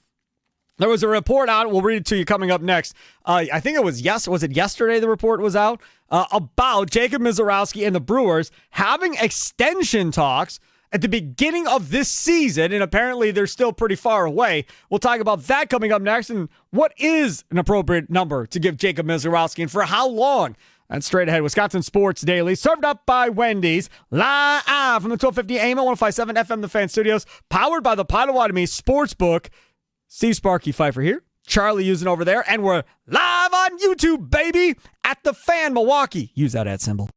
There was a report out. We'll read it to you coming up next. I think it was yesterday the report was out about Jacob Mizorowski and the Brewers having extension talks at the beginning of this season, and apparently they're still pretty far away. We'll talk about that coming up next, and what is an appropriate number to give Jacob Mizorowski and for how long. And straight ahead, Wisconsin Sports Daily, served up by Wendy's, live from the 1250 AM at 105.7 FM The Fan Studios, powered by the Potawatomi Sportsbook. Steve Sparky Fifer here, Charlie using over there, and we're live on YouTube, baby, at The Fan Milwaukee. Use that ad symbol.